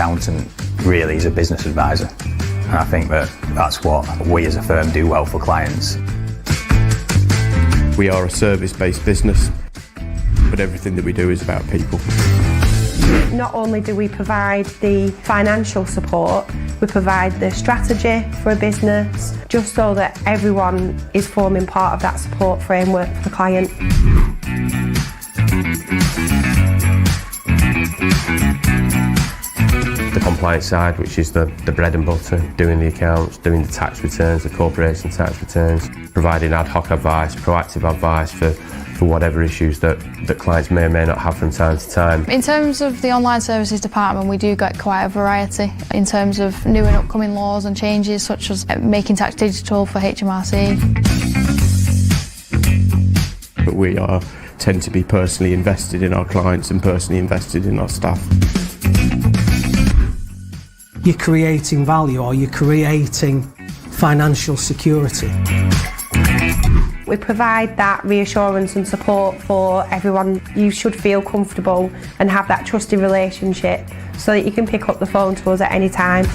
accountant really is a business advisor. And I think that that's what we as a firm do well for clients. We are a service-based business, but everything that we do is about people. Not only do we provide the financial support, we provide the strategy for a business, just so that everyone is forming part of that support framework for the client. The compliance side, which is the bread and butter, doing the accounts, doing the tax returns, the corporation tax returns, providing ad hoc advice, proactive advice for whatever issues that clients may or may not have from time to time. In terms of the online services department, we do get quite a variety in terms of new and upcoming laws and changes, such as making tax digital for HMRC. But we tend to be personally invested in our clients and personally invested in our staff. You're creating value, or you're creating financial security. We provide that reassurance and support for everyone. You should feel comfortable and have that trusted relationship so that you can pick up the phone to us at any time.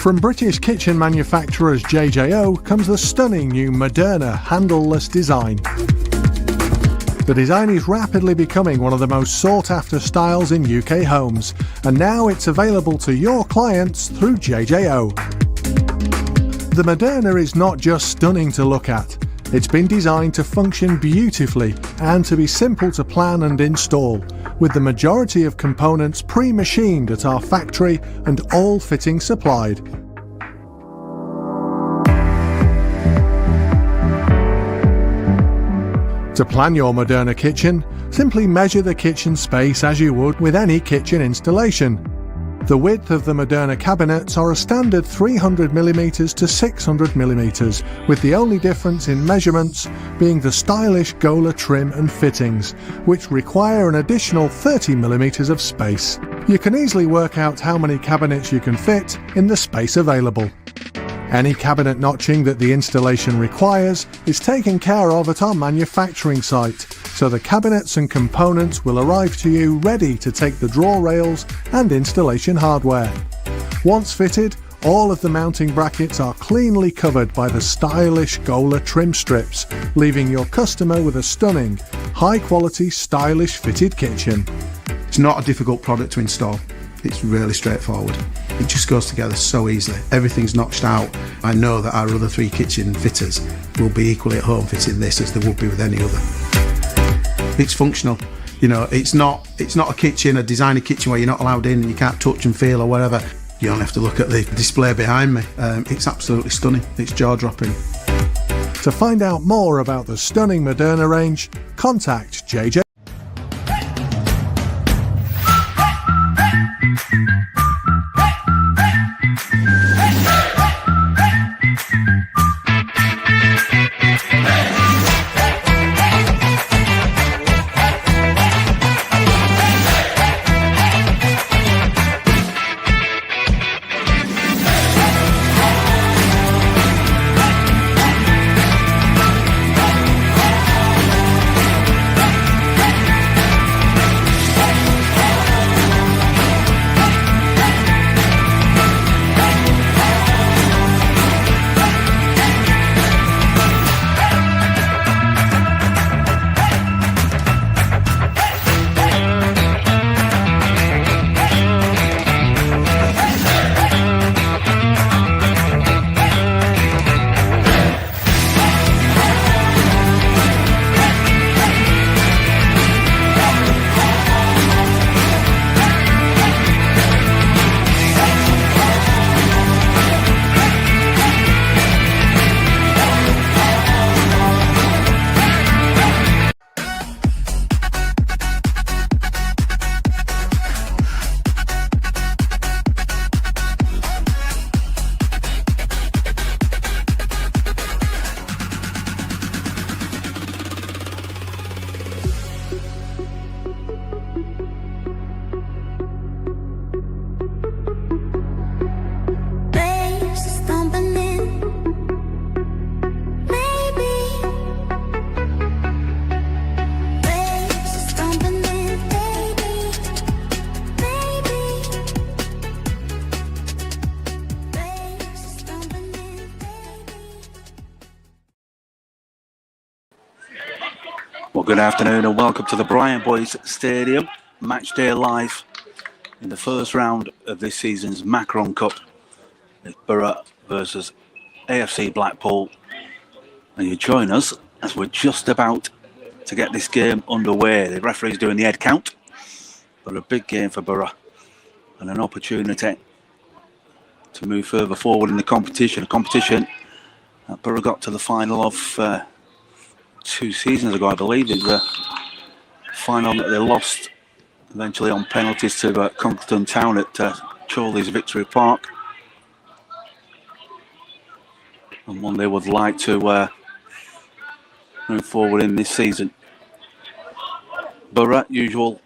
From British kitchen manufacturers JJO comes the stunning new Moderna handleless design. The design is rapidly becoming one of the most sought-after styles in UK homes, and now it's available to your clients through JJO. The Moderna is not just stunning to look at, it's been designed to function beautifully and to be simple to plan and install, with the majority of components pre-machined at our factory and all fittings supplied. To plan your Moderna kitchen, simply measure the kitchen space as you would with any kitchen installation. The width of the Moderna cabinets are a standard 300mm to 600mm, with the only difference in measurements being the stylish Gola trim and fittings, which require an additional 30mm of space. You can easily work out how many cabinets you can fit in the space available. Any cabinet notching that the installation requires is taken care of at our manufacturing site, so the cabinets and components will arrive to you ready to take the drawer rails and installation hardware. Once fitted, all of the mounting brackets are cleanly covered by the stylish Gola trim strips, leaving your customer with a stunning, high-quality, stylish fitted kitchen. It's not a difficult product to install. It's really straightforward. It just goes together so easily. Everything's notched out. I know that our other 3 kitchen fitters will be equally at home fitting this as they would be with any other. It's functional. You know, it's not a kitchen, a designer kitchen where you're not allowed in and you can't touch and feel or whatever. You only have to look at the display behind me. It's absolutely stunning. It's jaw-dropping. To find out more about the stunning Moderna range, contact JJ. Well, good afternoon and welcome to the Brian Boys Stadium. Match day live in the first round of this season's Macron Cup. It's Borough versus AFC Blackpool. And you join us as we're just about to get this game underway. The referee's doing the head count, but a big game for Borough and an opportunity to move further forward in the competition. A competition that Borough got to the final of 2 seasons ago, I believe. It was a final that they lost eventually on penalties to Congleton Town at Chorley's Victory Park. And one they would like to move forward in this season. Borough, usual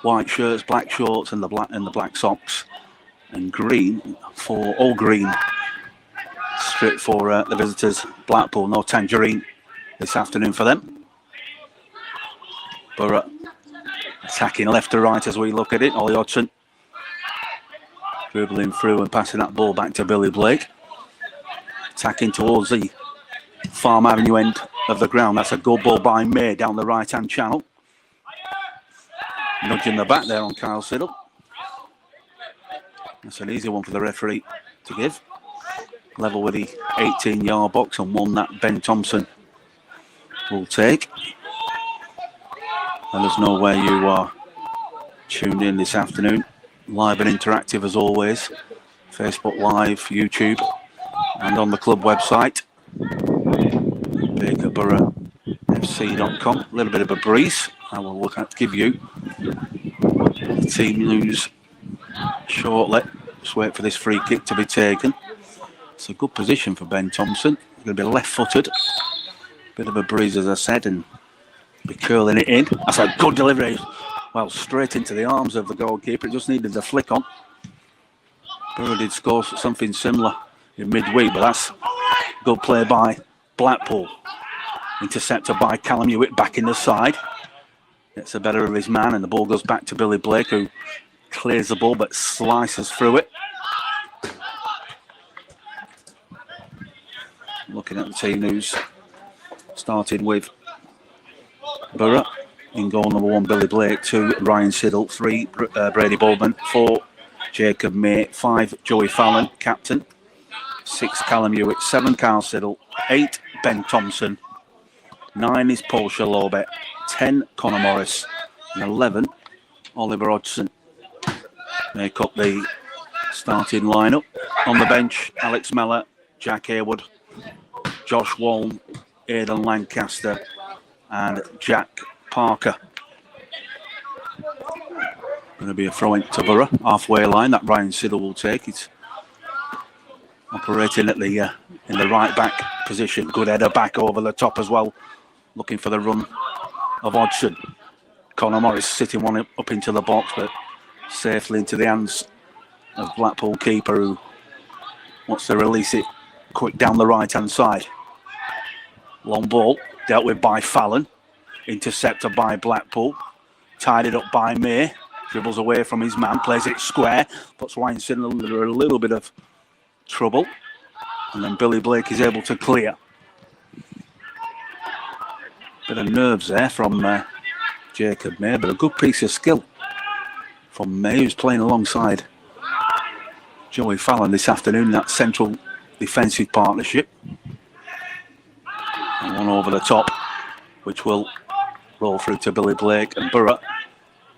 white shirts, black shorts, and the black socks, and green for all green strip for the visitors. Blackpool, no tangerine this afternoon for them. Borough attacking left to right as we look at it. Ollie Hodgson dribbling through and passing that ball back to Billy Blake. Attacking towards the Farm Avenue end of the ground. That's a good ball by May down the right-hand channel. Nudging the back there on Kyle Siddle. That's an easy one for the referee to give. Level with the 18-yard box, and one that Ben Thompson will take. Let us know where you are tuned in this afternoon. Live and interactive as always. Facebook Live, YouTube, and on the club website, Bacup.BoroughFC.com. A little bit of a breeze. I will look at give you the team news shortly. Just wait for this free kick to be taken. It's a good position for Ben Thompson. He's going to be left-footed. Bit of a breeze, as I said, and be curling it in. That's a good delivery. Well, straight into the arms of the goalkeeper. It just needed the flick on. Borough did score something similar in midweek, but that's good play by Blackpool. Intercepted by Callum Hewitt back in the side. Gets the better of his man, and the ball goes back to Billy Blake, who clears the ball but slices through it. Looking at the team news, starting with Borough. In goal number 1, Billy Blake. 2, Ryan Siddle. 3, Brady Bowman. 4, Jacob May. 5, Joey Fallon, captain. 6, Callum Hewitt. 7, Carl Siddle. 8, Ben Thompson. 9 is Paul Shalobe. 10, Connor Morris. And 11, Oliver Hodgson. Make up the starting lineup. On the bench, Alex Mellor, Jack Hayward, Josh Waln, Aidan Lancaster, and Jack Parker. Going to be a throw-in to Borough, halfway line that Ryan Siddle will take. He's operating at the in the right back position. Good header back over the top as well, looking for the run of Hodgson. Connor Morris sitting one up into the box, but safely into the hands of Blackpool keeper, who wants to release it quick down the right-hand side. Long ball dealt with by Fallon. Intercepted by Blackpool. Tied it up by May. Dribbles away from his man. Plays it square. Puts Ryan Siddle under a little bit of trouble. And then Billy Blake is able to clear. Bit of nerves there from Jacob May, but a good piece of skill from May, who's playing alongside Joey Fallon this afternoon in that central defensive partnership. And one over the top, which will roll through to Billy Blake, and Borough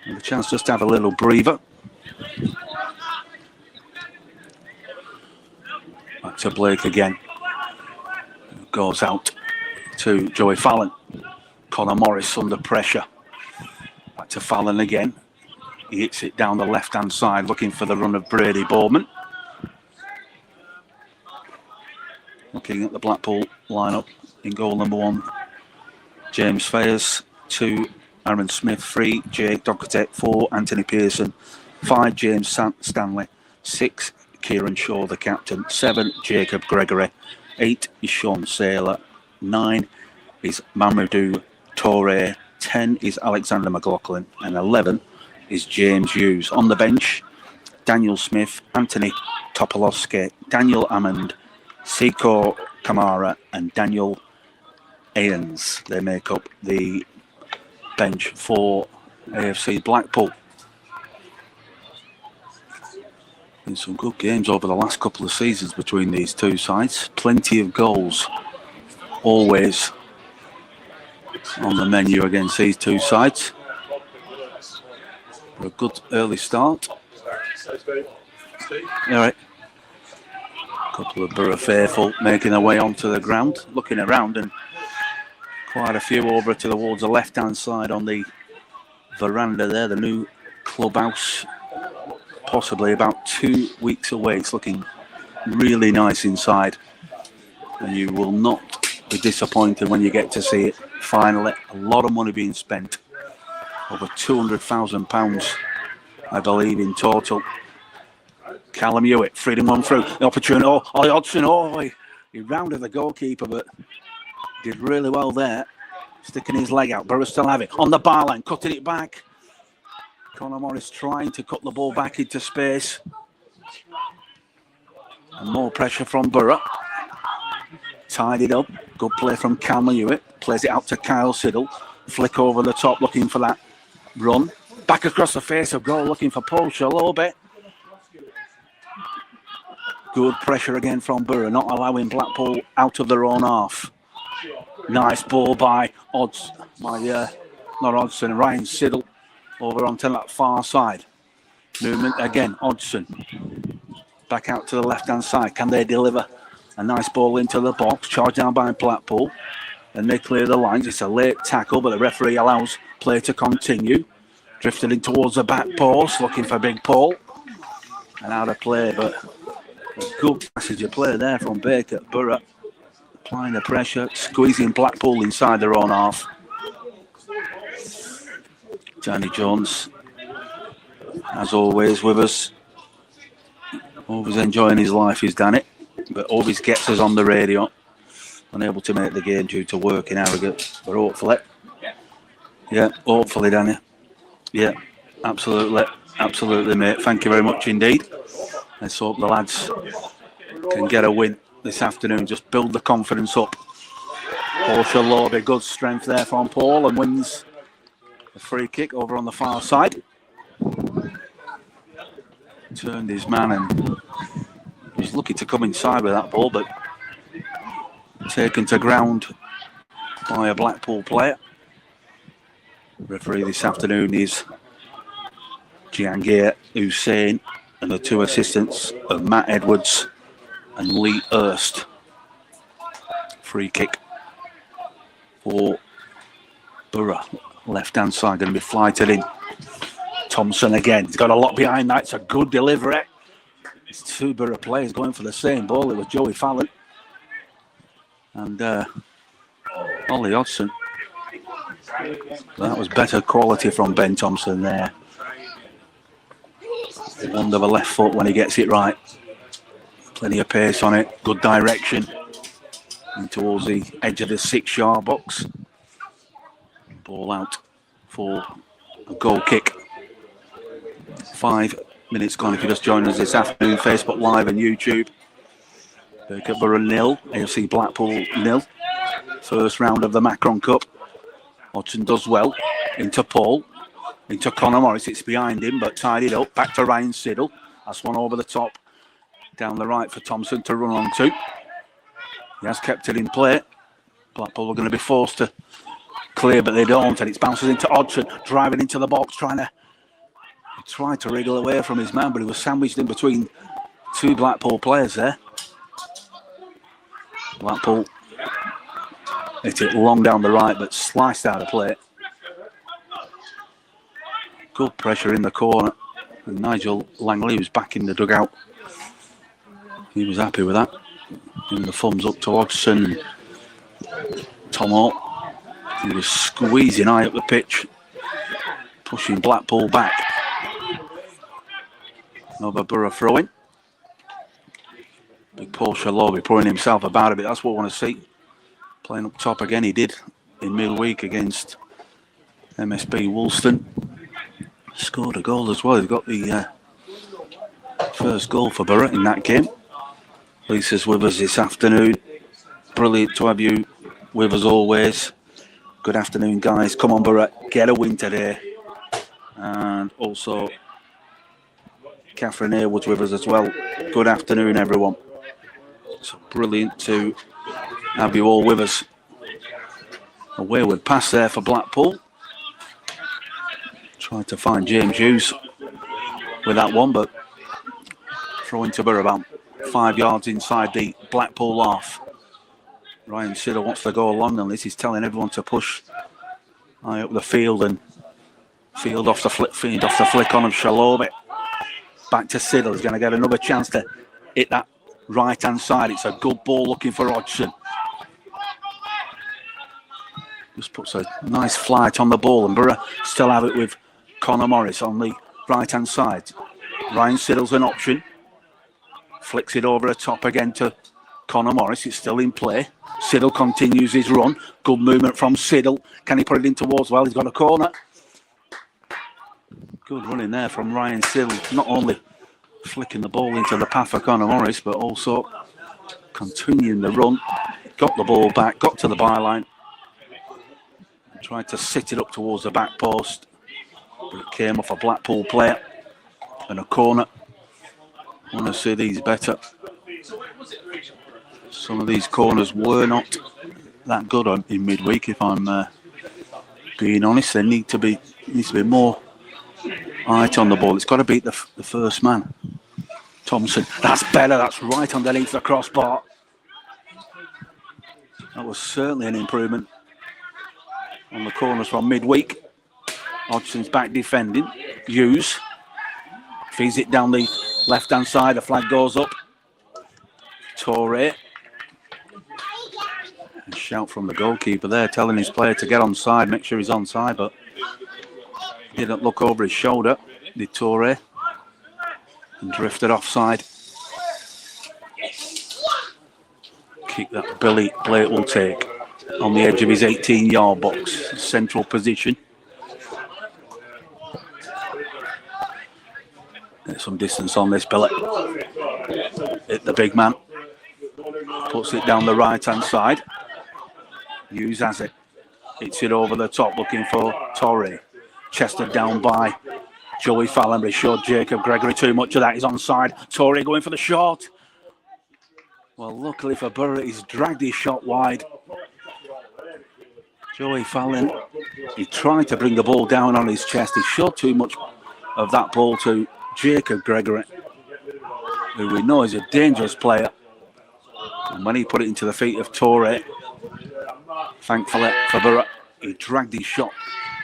with a chance just to have a little breather. Back to Blake again. Goes out to Joey Fallon. Connor Morris under pressure. Back to Fallon again. He hits it down the left-hand side, looking for the run of Brady Bowman. Looking at the Blackpool lineup, in goal number 1, James Fayers. 2, Aaron Smith. 3, Jake Doherty. 4, Anthony Pearson. 5, James Stanley. 6, Kieran Shaw, the captain. 7, Jacob Gregory. 8 is Sean Saylor. 9 is Mamadou Toure. 10 is Alexander McLaughlin. And 11 is James Hughes. On the bench, Daniel Smith, Anthony Topolowski, Daniel Hammond, Siko Kamara, and Daniel Aons. They make up the bench for AFC Blackpool. Been some good games over the last couple of seasons between these two sides. Plenty of goals always on the menu against these two sides. For a good early start. All right. A couple of Borough faithful making their way onto the ground, looking around, and quite a few over towards the left-hand side on the veranda there, the new clubhouse, possibly about 2 weeks away. It's looking really nice inside, and you will not be disappointed when you get to see it. Finally, a lot of money being spent, over £200,000, I believe, in total. Callum Hewitt, freedom one through, the opportunity, Ollie Hodgson, he rounded the goalkeeper, but did really well there, sticking his leg out. Borough still have it, on the bar line, cutting it back. Connor Morris trying to cut the ball back into space. And more pressure from Borough. Tied it up, good play from Callum Hewitt, plays it out to Kyle Siddle, flick over the top looking for that run. Back across the face of goal looking for Paul Shalobe. Good pressure again from Borough, not allowing Blackpool out of their own half. Nice ball by not Hodgson, Ryan Siddle. over onto that far side. Movement again, Hodgson. Back out to the left-hand side. Can they deliver a nice ball into the box? Charged down by Blackpool. And they clear the lines. It's a late tackle, but the referee allows play to continue. Drifted in towards the back post, looking for Big Paul. And out of play, but a good passage of play there from Baker. Borough applying the pressure, squeezing Blackpool inside their own half. Danny Jones, as always, with us. Always enjoying his life, he's done it, but always gets us on the radio. Unable to make the game due to work in Harrogate, but hopefully, Danny. Yeah, absolutely, mate. Thank you very much indeed. Let's hope the lads can get a win this afternoon. Just build the confidence up. Paul Shalobi, good strength there from Paul, and wins the free kick over on the far side. Turned his man and he's lucky to come inside with that ball, but taken to ground by a Blackpool player. Referee this afternoon is Jahangir Hussain, and the two assistants of Matt Edwards and Lee Hurst. Free kick for Borough. Left-hand side going to be flighted in. Thompson again. He's got a lot behind that. It's a good delivery. It's two Borough players going for the same ball. It was Joey Fallon and Ollie Hodgson. That was better quality from Ben Thompson there. Wonder of a left foot when he gets it right. Plenty of pace on it. Good direction. And towards the edge of the 6-yard box. Ball out for a goal kick. 5 minutes gone if you just joined us this afternoon. Facebook Live and YouTube. Bacup Borough 0, AFC Blackpool 0. First round of the Macron Cup. Hodgson does well. Into Paul. Into Connor Morris. It's behind him, but tidied up. Back to Ryan Siddle. That's one over the top. Down the right for Thompson to run on to. He has kept it in play. Blackpool are going to be forced to clear, but they don't. And it bounces into Hodgson. Driving into the box, trying to wriggle away from his man, but he was sandwiched in between two Blackpool players there. Blackpool hit it long down the right, but sliced out of play. Good pressure in the corner. And Nigel Langley, who's back in the dugout, he was happy with that. Giving the thumbs up to Hodgson. Tomo, he was squeezing high up the pitch, pushing Blackpool back. Another Borough throw-in. Big Paul Shalobi pouring himself about a bit. That's what we want to see. Playing up top again, he did in midweek against MSB Woolston. Scored a goal as well. He's got the first goal for Borough in that game. Lisa's with us this afternoon. Brilliant to have you with us always. Good afternoon, guys. Come on, Borough, get a win today. And also Catherine Haywood's with us as well. Good afternoon, everyone. It's brilliant to have you all with us. A wayward pass there for Blackpool. Tried to find James Hughes with that one, but throwing to Borough about 5 yards inside the Blackpool half. Ryan Siddle wants to go along, and this is telling everyone to push high up the field and feed off the flick on of Shalobi. Back to Siddle. He's going to get another chance to hit that right-hand side. It's a good ball looking for Hodgson. Just puts a nice flight on the ball, and Borough still have it with Connor Morris on the right-hand side. Ryan Siddle's an option. Flicks it over the top again to Connor Morris. It's still in play. Siddle continues his run. Good movement from Siddle. Can he put it in towards? Well, he's got a corner. Good running there from Ryan Siddle. Not only flicking the ball into the path of Connor Morris, but also continuing the run. Got the ball back, got to the byline. Tried to sit it up towards the back post, but it came off a Blackpool player and a corner. I want to see these better. Some of these corners were not that good in midweek, if I'm being honest. There needs to be more Height on the ball. It's got to beat the first man. Thompson. That's better. That's right underneath the crossbar. That was certainly an improvement on the corners from midweek. Hodgson's back defending. Hughes feeds it down the left-hand side. The flag goes up. Torre. A shout from the goalkeeper there, telling his player to get onside, make sure he's onside, but didn't look over his shoulder, did Torre, and drifted offside. Kick that Billy Blake will take on the edge of his 18-yard box, central position. Get some distance on this Billy. Hit the big man. Puts it down the right-hand side. Hughes has it. Hits it over the top, looking for Torre. Chested down by Joey Fallon. He showed Jacob Gregory too much of that. He's onside. Torre going for the shot. Well, luckily for Borough, he's dragged his shot wide. Joey Fallon, he tried to bring the ball down on his chest. He showed too much of that ball to Jacob Gregory, who we know is a dangerous player. And when he put it into the feet of Torre, thankfully for Borough, he dragged his shot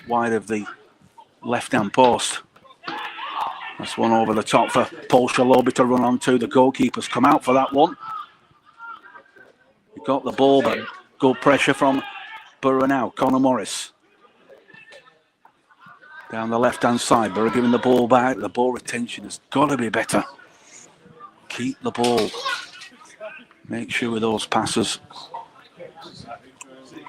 wide of the left-hand post. That's one over the top for Paul Shalobi to run onto. The goalkeeper's come out for that one. He got the ball, but good pressure from Borough now. Connor Morris. Down the left-hand side, Borough giving the ball back. The ball retention has got to be better. Keep the ball. Make sure with those passes,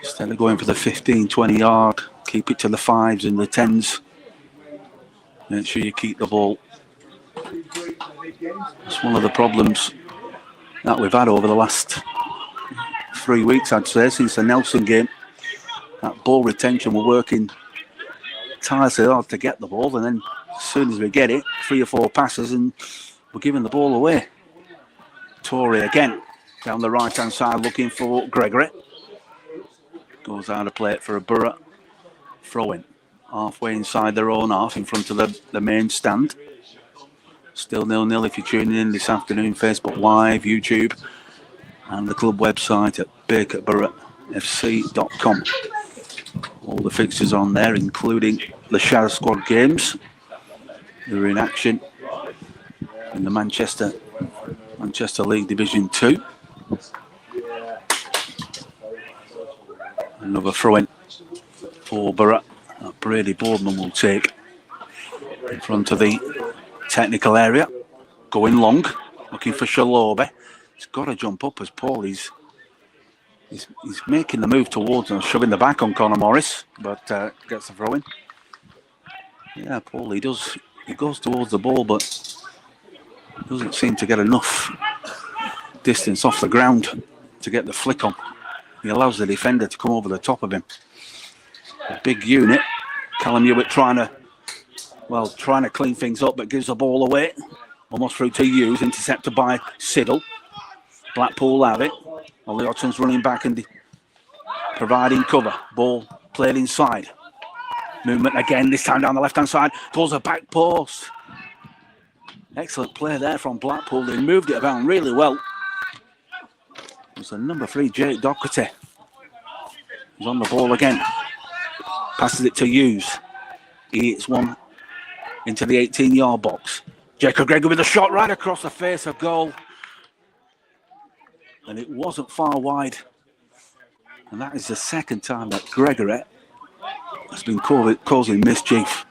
instead of going for the 15, 20 yard, keep it to the 5s and the 10s. Make sure you keep the ball. It's one of the problems that we've had over the last 3 weeks, I'd say, since the Nelson game. That ball retention, we're working tirelessly hard to get the ball, and then as soon as we get it, 3 or 4 passes and we're giving the ball away. Torre again. Down the right-hand side, looking for Gregory. Goes out of play for a Borough throw-in. Halfway inside their own half, in front of the main stand. Still 0-0 if you're tuning in this afternoon. Facebook Live, YouTube, and the club website at BacupBoroughFC.com. All the fixtures on there, including the Shadow Squad games. They're in action in the Manchester League Division 2. Another throw-in for Borough that Brady Boardman will take in front of the technical area. Going long, looking for Shalobi. He's got to jump up as Paul. He's making the move towards and shoving the back on Connor Morris, but gets the throw-in. Yeah, Paul, he goes towards the ball, but doesn't seem to get enough distance off the ground to get the flick on. He allows the defender to come over the top of him. A big unit. Callum Hewitt trying to clean things up, but gives the ball away. Almost through to Hughes, intercepted by Siddle. Blackpool have it. Ollie Hodgson's running back and providing cover. Ball played inside. Movement again, this time down the left-hand side. Towards the back post. Excellent play there from Blackpool. They moved it around really well. It's the number 3, Jake Doherty. He's on the ball again. Passes it to Hughes. He hits one into the 18-yard box. Jacob Gregory with a shot right across the face of goal. And it wasn't far wide. And that is the second time that Gregory has been causing mischief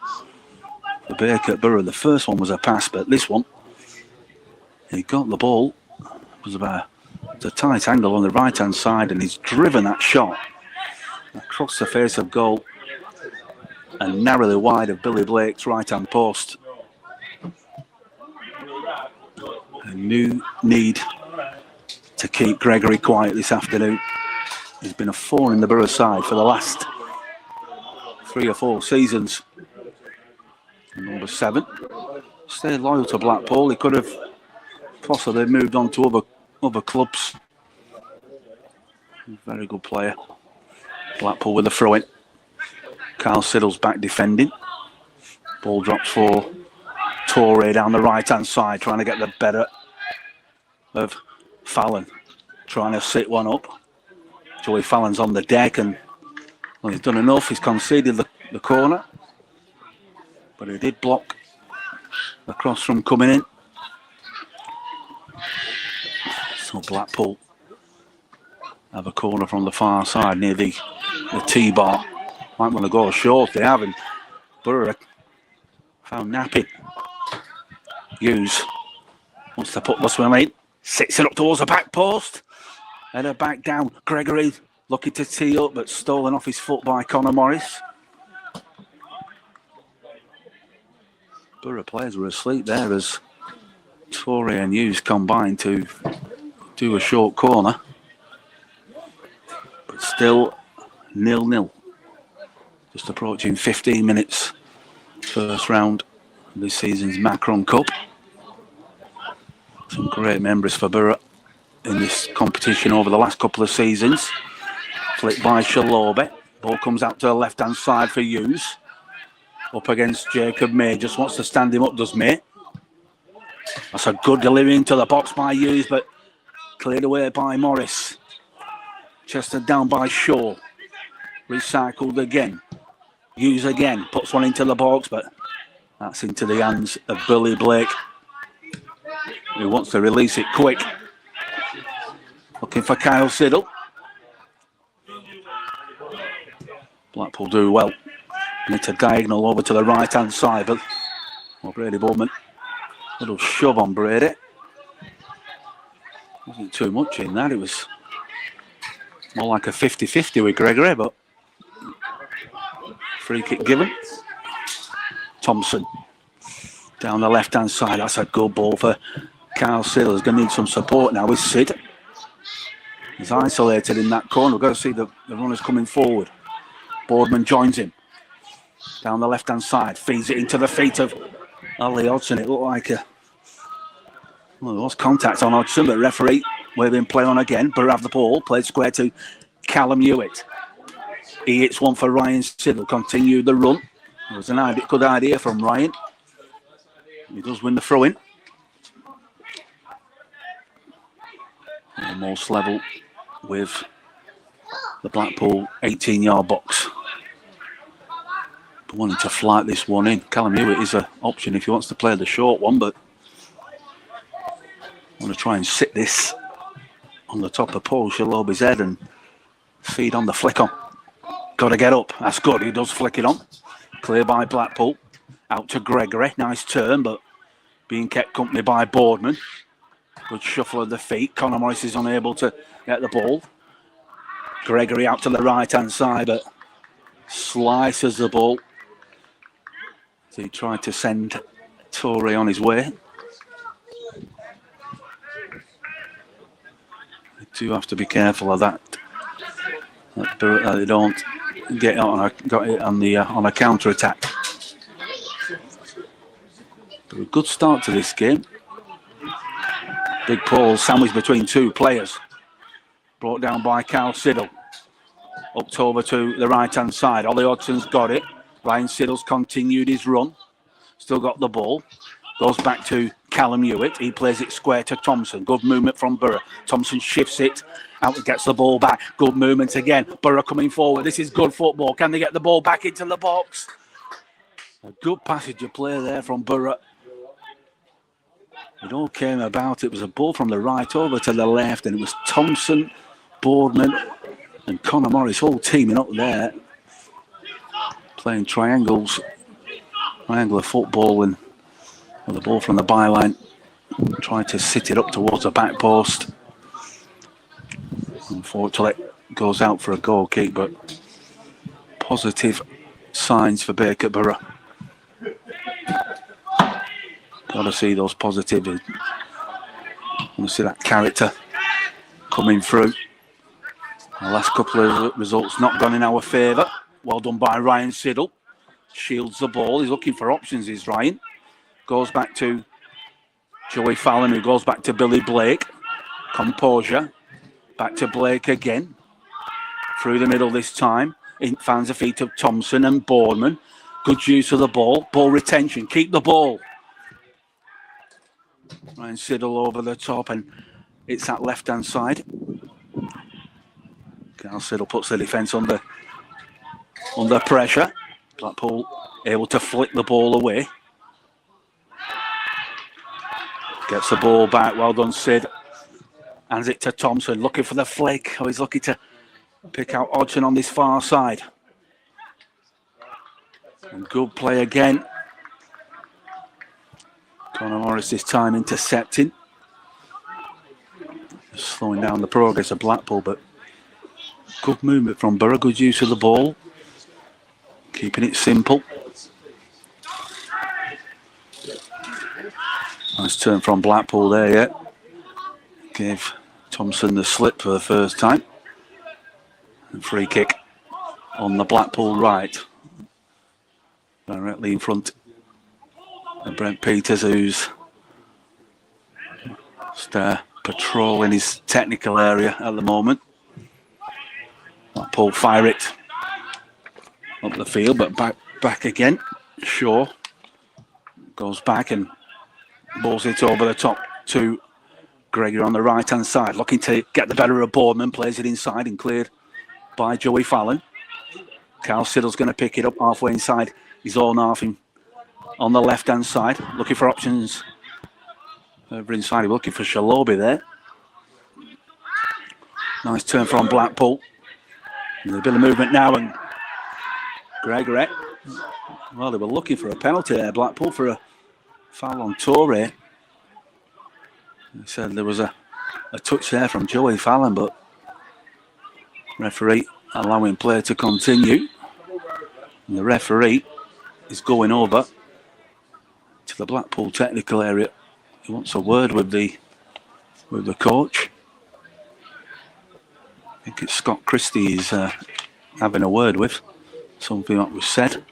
for Bacup Borough. The first one was a pass, but this one, he got the ball. It was about a tight angle on the right-hand side, and he's driven that shot across the face of goal and narrowly wide of Billy Blake's right-hand post. A new need to keep Gregory quiet this afternoon. He's been a thorn in the Borough side for the last 3 or 4 seasons. Number 7, stayed loyal to Blackpool. He could have possibly moved on to other clubs. Very good player. Blackpool with a throw-in. Carl Siddle's back defending. Ball drops for Torre down the right-hand side, trying to get the better of Fallon. Trying to sit one up. Joey Fallon's on the deck and well, he's done enough. He's conceded the corner. But he did block the cross from coming in. So Blackpool have a corner from the far side near the T-bar. Might want to go short, they haven't. Borough found napping. Hughes wants to put the swim in. Sits it up towards the back post. Header back down. Gregory looking to tee up, but stolen off his foot by Connor Morris. Borough players were asleep there as Torre and Hughes combined to do a short corner. But still 0-0. Just approaching 15 minutes. First round of this season's Macron Cup. Some great memories for Borough in this competition over the last couple of seasons. Flicked by Shalobe. Ball comes out to the left-hand side for Hughes. Up against Jacob May. Just wants to stand him up, does May. That's a good delivery into the box by Hughes, but cleared away by Morris. Chested down by Shaw. Recycled again. Hughes again. Puts one into the box, but that's into the hands of Billy Blake, who wants to release it quick. Looking for Kyle Siddle. Blackpool do well. Need to diagonal over to the right-hand side, but Brady Bowman, little shove on Brady. Wasn't too much in that. It was more like a 50-50 with Gregory, but free kick given. Thompson down the left-hand side. That's a good ball for Kyle Siddle. He's going to need some support now with Sid. He's isolated in that corner. We've got to see the runners coming forward. Boardman joins him. Down the left-hand side. Feeds it into the feet of Ali Hodgson. It looked like there was contact on Hodgson, but referee waving play on again. Borough have the ball. Played square to Callum Hewitt. He hits one for Ryan Siddle. Continue the run. It was a good idea from Ryan. He does win the throw-in. Almost level with the Blackpool 18-yard box. But wanting to flight this one in. Callum Hewitt is an option if he wants to play the short one, but I want to try and sit this on the top of Paul Shalobe's head and feed on the flick on. Got to get up. That's good. He does flick it on. Clear by Blackpool. Out to Gregory. Nice turn, but being kept company by Boardman. Good shuffle of the feet. Connor Morris is unable to get the ball. Gregory out to the right-hand side, but slices the ball. So he tried to send Torre on his way. They do have to be careful of that. That they don't get on a counter-attack. But a good start to this game. Big Paul sandwiched between two players. Brought down by Kyle Siddle. Up over to the right-hand side. Ollie Hodgson's got it. Ryan Siddle's continued his run. Still got the ball. Goes back to Callum Hewitt. He plays it square to Thompson. Good movement from Borough. Thompson shifts it. Out gets the ball back. Good movement again. Borough coming forward. This is good football. Can they get the ball back into the box? A good passage of play there from Borough. It all came about. It was a ball from the right over to the left, and it was Thompson, Boardman, and Connor Morris all teaming up there, playing triangles, triangular football, and with the ball from the byline, trying to sit it up towards the back post. Unfortunately, it goes out for a goal kick, but positive signs for Bacup Borough. Got to see those positives. Want to see that character coming through. The last couple of results not gone in our favour. Well done by Ryan Siddle. Shields the ball. He's looking for options, is Ryan. Goes back to Joey Fallon, who goes back to Billy Blake. Composure. Back to Blake again. Through the middle this time. Finds the feet of Thompson and Boardman. Good use of the ball. Ball retention. Keep the ball. Ryan Siddle over the top, and it's that left-hand side. Carl Siddle puts the defence under pressure. Blackpool able to flick the ball away. Gets the ball back. Well done, Sid. Hands it to Thompson, looking for the flick. Oh, he's lucky to pick out Hodgson on this far side. And good play again. Conor Morris this time intercepting. Slowing down the progress of Blackpool, but good movement from Borough. Good use of the ball. Keeping it simple. Nice turn from Blackpool there, yeah. Gave Thompson the slip for the first time. And free kick on the Blackpool right. Directly in front of Brent Peters, who's just patrolling his technical area at the moment. Blackpool fire it up the field, but back again. Shaw goes back and balls it over the top to Gregory on the right hand side, looking to get the better of Boardman, plays it inside and cleared by Joey Fallon. Carl Siddle's going to pick it up halfway inside his own half on the left hand side, looking for options over inside. He's looking for Shalobi there. Nice turn from Blackpool. There's a bit of movement now, and Gregory, well, they were looking for a penalty there, Blackpool, for a foul on Torre. They said there was a touch there from Joey Fallon, but referee allowing play to continue. And the referee is going over to the Blackpool technical area. He wants a word with the coach. I think it's Scott Christie he's having a word with. Something that was said.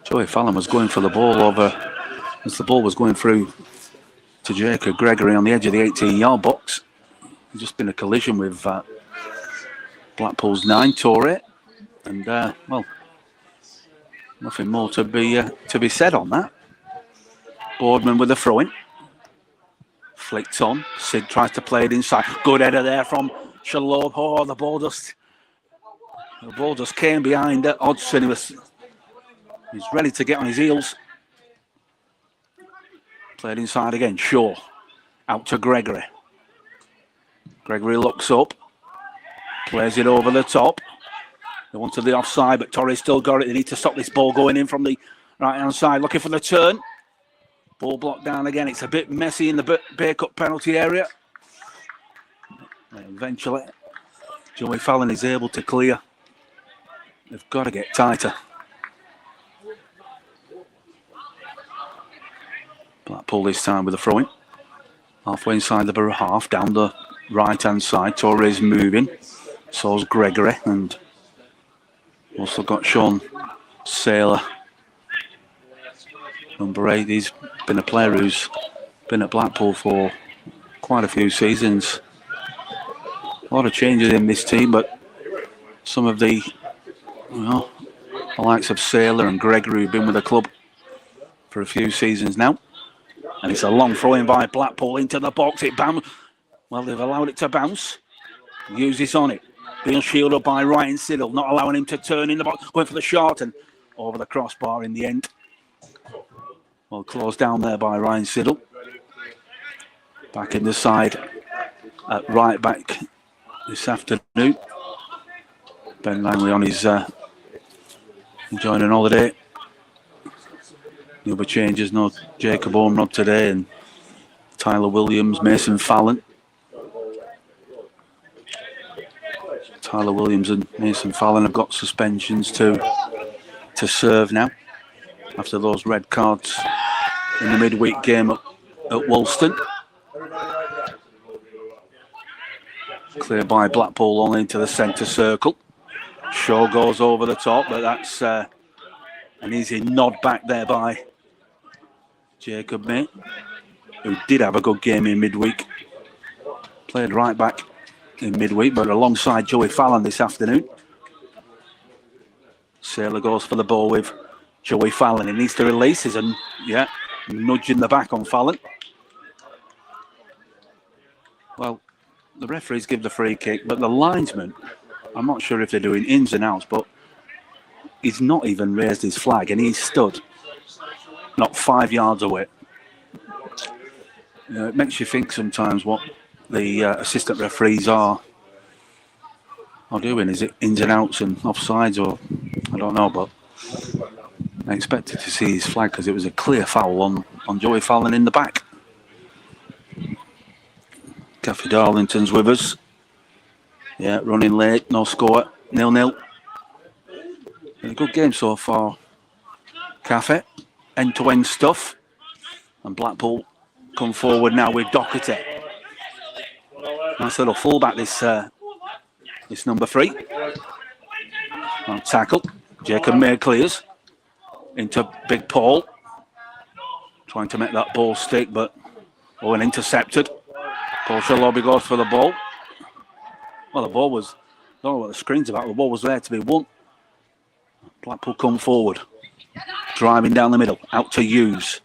Joey Fallon was going for the ball over as the ball was going through to Jacob Gregory on the edge of the 18-yard box. There's just been a collision with Blackpool's 9, Torre, and well, nothing more to be said on that. Boardman with the throw-in. Flicked on. Sid tries to play it inside. Good header there from Shalob. Oh, the ball just came behind Hodgson. He's ready to get on his heels. Played inside again. Shaw. Out to Gregory. Gregory looks up. Plays it over the top. They wanted the offside, but Torres still got it. They need to stop this ball going in from the right-hand side. Looking for the turn. Ball blocked down again. It's a bit messy in the Bacup penalty area. And eventually, Joey Fallon is able to clear. They've got to get tighter. Blackpool this time with a throw-in. Halfway inside the Borough half, down the right-hand side. Torres moving. So's Gregory, and also got Sean Saylor. Number 8, he's been a player who's been at Blackpool for quite a few seasons. A lot of changes in this team, but some of the likes of Saylor and Gregory who've been with the club for a few seasons now. And it's a long throw-in by Blackpool into the box. It bounced. Well, they've allowed it to bounce. Use this on it. Being shielded by Ryan Siddle, not allowing him to turn in the box. Going for the shot and over the crossbar in the end. Well, closed down there by Ryan Siddle. Back in the side at right back this afternoon. Ben Langley on his enjoying an holiday. The other changes, no Jacob Ormrod today, and Tyler Williams, Mason Fallon. Tyler Williams and Mason Fallon have got suspensions to serve now after those red cards in the midweek game at Woolston. Cleared by Blackpool on into the centre circle. Shaw goes over the top, but that's an easy nod back there by Jacob May, who did have a good game in midweek. Played right back in midweek, but alongside Joey Fallon this afternoon. Sailor goes for the ball with Joey Fallon. He needs to release his, and yeah, nudging the back on Fallon. Well, the referees give the free kick, but the linesman, I'm not sure if they're doing ins and outs, but he's not even raised his flag, and he's stood not 5 yards away. You know, it makes you think sometimes what the assistant referees are doing. Is it ins and outs and offsides, or I don't know, but I expected to see his flag because it was a clear foul on Joey Fallon in the back. Kathy Darlington's with us. Yeah, running late, no score, 0-0. Been a good game so far, Kathy. End-to-end stuff. And Blackpool come forward now with Doherty. Nice little fullback, this number 3. On tackle. Jacob May clears into Big Paul. Trying to make that ball stick, but Owen intercepted. Paul Shalobi goes for the ball. Well, the ball was, I don't know what the screen's about, the ball was there to be won. Blackpool come forward. Driving down the middle, out to Hughes.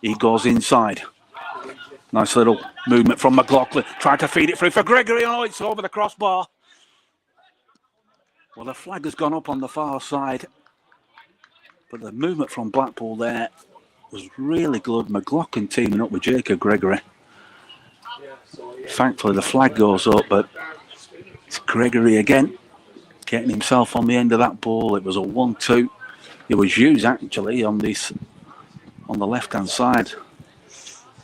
He goes inside. Nice little movement from McLaughlin. Tried to feed it through for Gregory. Oh, it's over the crossbar. Well, the flag has gone up on the far side. But the movement from Blackpool there was really good. McLaughlin teaming up with Jacob Gregory. Thankfully, the flag goes up, but it's Gregory again, getting himself on the end of that ball. It was a 1-2. It was Hughes actually on the left-hand side,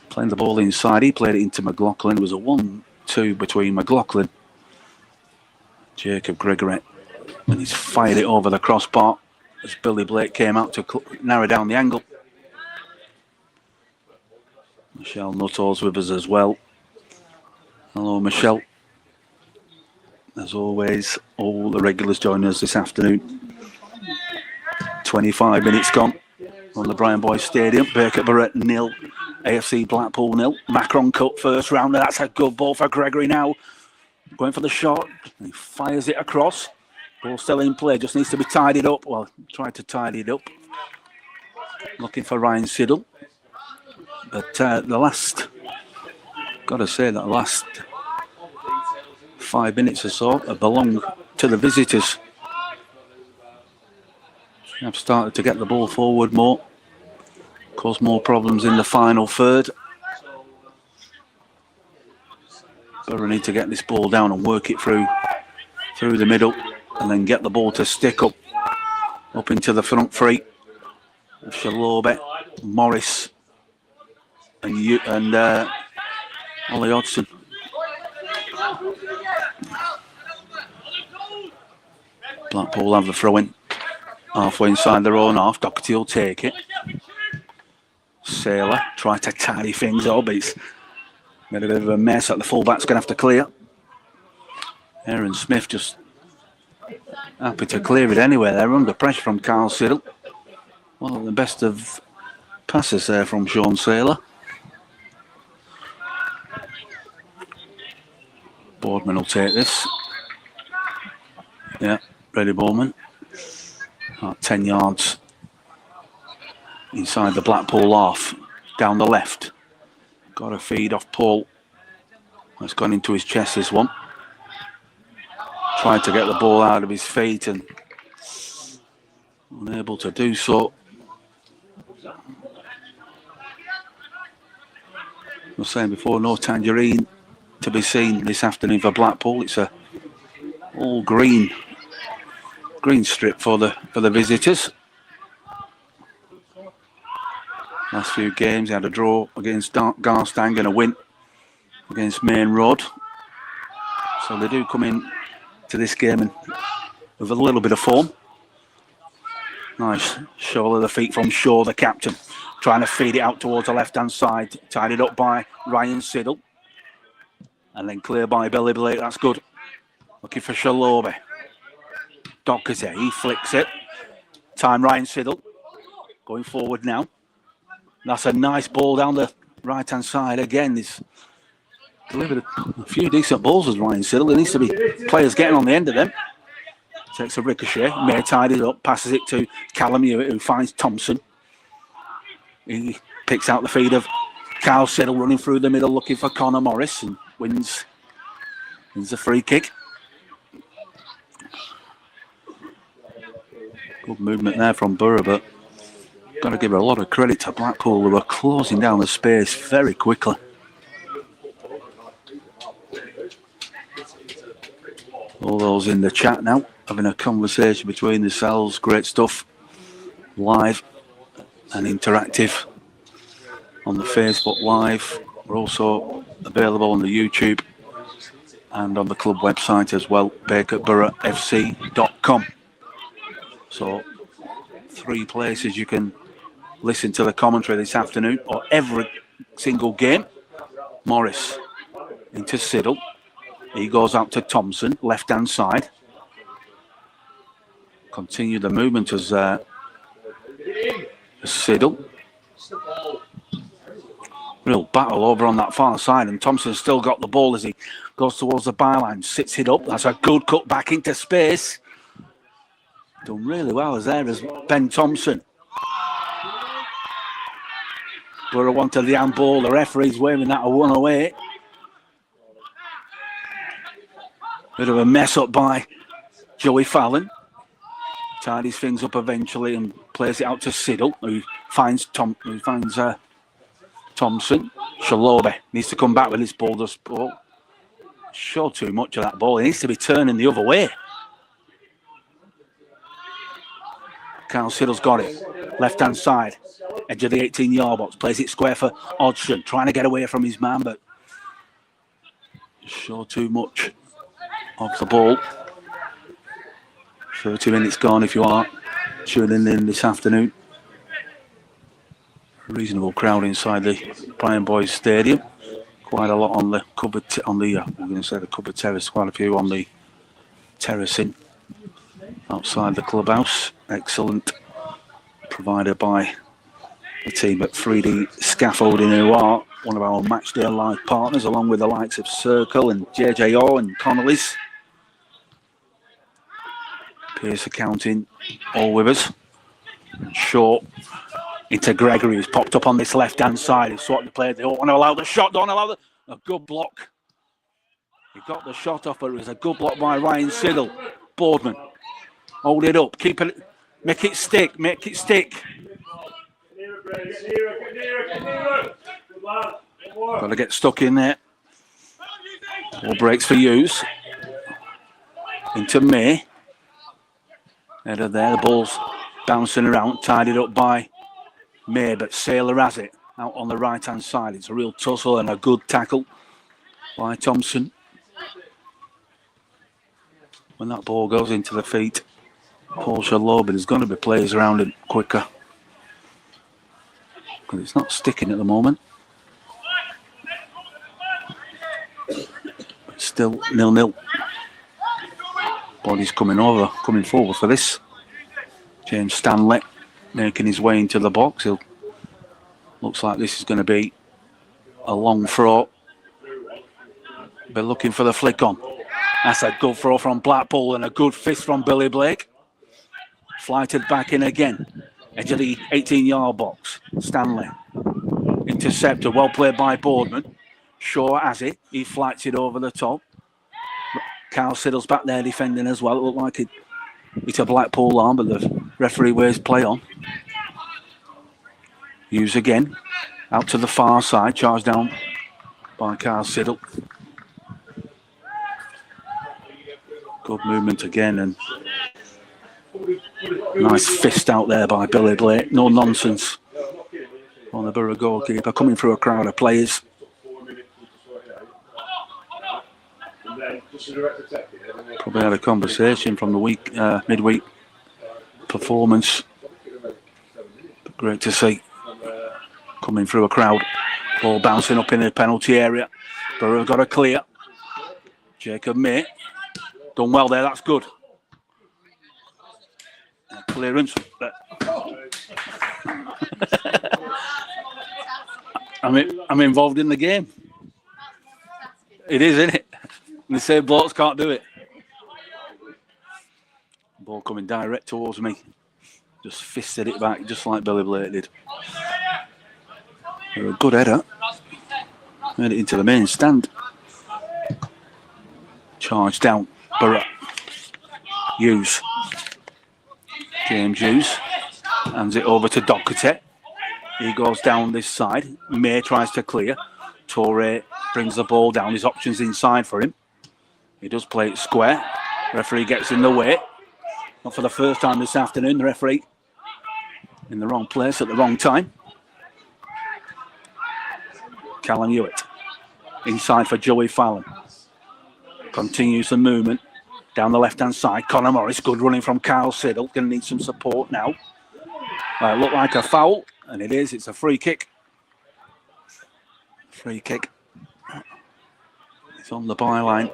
playing the ball inside. He played it into McLaughlin. It was a 1-2 between McLaughlin, Jacob Gregory, and he's fired it over the crossbar as Billy Blake came out to narrow down the angle. Michelle Nuttall's with us as well. Hello, Michelle. As always, all the regulars join us this afternoon. 25 minutes gone on the Brian Boys Stadium. Bacup 0, AFC Blackpool 0. Macron Cup first round. That's a good ball for Gregory now. Going for the shot. He fires it across. Ball still in play. Just needs to be tidied up. Well, tried to tidy it up. Looking for Ryan Siddle. But got to say that the last 5 minutes or so belong to the visitors. Have started to get the ball forward more, cause more problems in the final third. Borough need to get this ball down and work it through the middle, and then get the ball to stick up into the front three. Shalobe, Morris, and Ollie Hodgson. Blackpool have the throw-in halfway inside their own half. Doherty will take it. Sailor try to tidy things up, but it's made a bit of a mess that the fullback's going to have to clear. Aaron Smith just happy to clear it anyway. They're under pressure from Carl Siddle. One of the best of passes there from Sean Sailor. Boardman will take this. Yeah, Brady Boardman. 10 yards inside the Blackpool half, down the left. Got a feed off Paul. It's gone into his chest, this one. Tried to get the ball out of his feet and unable to do so. I was saying before, no tangerine to be seen this afternoon for Blackpool. It's a all green strip for the visitors. Last few games, they had a draw against Garstang and a win against Main Road. So they do come in to this game and with a little bit of form. Nice shoal of the feet from Shaw, the captain, trying to feed it out towards the left-hand side. Tied it up by Ryan Siddle. And then clear by Billy Blake. That's good. Looking for Shalobe. Doherty, he flicks it. Time Ryan Siddle. Going forward now. That's a nice ball down the right-hand side. Again, he's delivered a few decent balls as Ryan Siddle. There needs to be players getting on the end of them Takes a ricochet. May tied it up, passes it to Callum Hewitt, who finds Thompson. He picks out the feed of Carl Siddle, running through the middle, looking for Connor Morris, and wins the free kick. Good movement there from Borough, but got to give a lot of credit to Blackpool, who were closing down the space very quickly. All those in the chat now, having a conversation between themselves. Great stuff. Live and interactive on the Facebook Live. We're also available on the YouTube and on the club website as well, BacupBoroughFC.com. So 3 places you can listen to the commentary this afternoon, or every single game. Morris into Siddle. He goes out to Thompson, left-hand side. Continue the movement as Siddle. Real battle over on that far side, and Thompson's still got the ball as he goes towards the byline, sits it up. That's a good cut back into space. Done really well as Ben Thompson. Borough wanted the handball. The referee's waving that a 1 away. Bit of a mess up by Joey Fallon. Tidies things up eventually and plays it out to Siddle, who finds Thompson. Shalobe needs to come back with this ball. Show too much of that ball. He needs to be turning the other way. Carl Siddle's got it. Left-hand side. Edge of the 18-yard box. Plays it square for Hodgson. Trying to get away from his man, but show too much of the ball. 30 minutes gone if you are tuning in this afternoon. Reasonable crowd inside the Brian Boys Stadium. Quite a lot on the covered the covered terrace. Quite a few on the terracing outside the clubhouse. Excellent, provided by the team at 3D Scaffolding, who are one of our Matchday Live partners, along with the likes of Circle and JJO and Connolly's. Pierce Accounting, all with us. And Short into Gregory, who's popped up on this left-hand side. He's sorting the play. They don't want to allow the shot. Don't allow a good block. He got the shot off, but it was a good block by Ryan Siddle. Boardman, hold it up. Keep it. Make it stick. Make it stick. Got to get stuck in there. Ball breaks for Hughes. Into May. Header there. The ball's bouncing around. Tied it up by May, but Saylor has it out on the right-hand side. It's a real tussle and a good tackle by Thompson. When that ball goes into the feet, Paul Shalobe, there's going to be players around him quicker, because it's not sticking at the moment. It's still 0-0. Body's coming forward for this. James Stanley making his way into the box. Looks like this is going to be a long throw. They're looking for the flick on. That's a good throw from Blackpool and a good fist from Billy Blake. Flighted back in again. Edge of the 18-yard box. Stanley. Intercepted. Well played by Boardman. Shaw has it. He flights it over the top. Carl Siddle's back there defending as well. It looked like it's a Blackpool arm, but the referee wears play on. Hughes again. Out to the far side. Charged down by Carl Siddle. Good movement again, and nice fist out there by Billy Blake. No nonsense on the Borough goalkeeper, coming through a crowd of players. Probably had a conversation from the midweek performance. But great to see. Coming through a crowd. Ball bouncing up in the penalty area. Borough got a clear. Jacob May. Done well there, that's good. Clearance. I'm involved in the game. It is, isn't it? And they say blokes can't do it. Ball coming direct towards me. Just fisted it back, just like Billy Blake did. A good header. Made it into the main stand. Charge down. Borough. Hughes. James Hughes. Hands it over to Doherty. He goes down this side. May tries to clear. Torre brings the ball down. His options inside for him. He does play it square. Referee gets in the way. Not for the first time this afternoon. The referee in the wrong place at the wrong time. Callum Hewitt. Inside for Joey Fallon. Continues the movement down the left-hand side. Connor Morris, good running from Kyle Siddle. Going to need some support now. It looked like a foul, and it is. It's a free kick. Free kick. It's on the byline.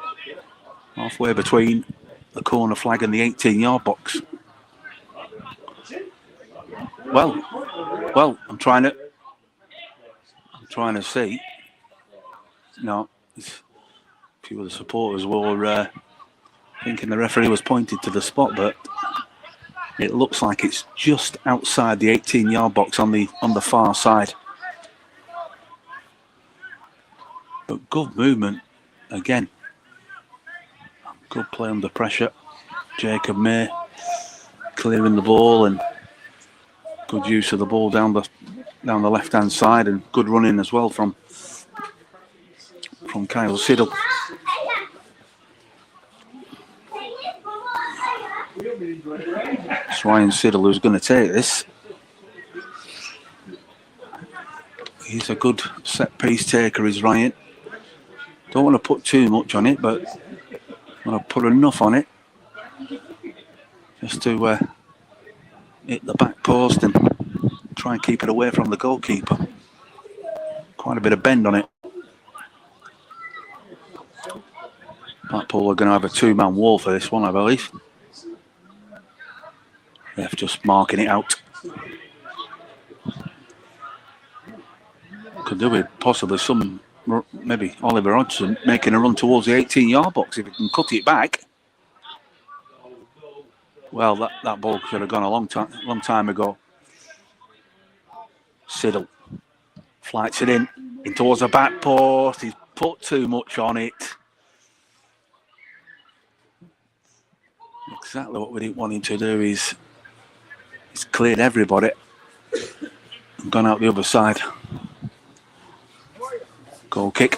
Halfway between the corner flag and the 18-yard box. Well, I'm trying to see. No, a few of the supporters were thinking the referee was pointed to the spot, but it looks like it's just outside the 18-yard box on the far side. But good movement again. Good play under pressure. Jacob May clearing the ball and good use of the ball down the left-hand side, and good running as well from Kyle Siddle. It's Ryan Siddle who's going to take this. He's a good set-piece taker, is Ryan. Don't want to put too much on it, but I want to put enough on it just to hit the back post and try and keep it away from the goalkeeper. Quite a bit of bend on it. Blackpool are going to have a two-man wall for this one, I believe. They're just marking it out. Could do with possibly maybe Oliver Hodgson making a run towards the 18-yard box if he can cut it back. Well, that ball should have gone a long time ago. Siddle flights it in towards the back post. He's put too much on it. Exactly what we didn't want him to do. He's cleared everybody and gone out the other side. Goal kick.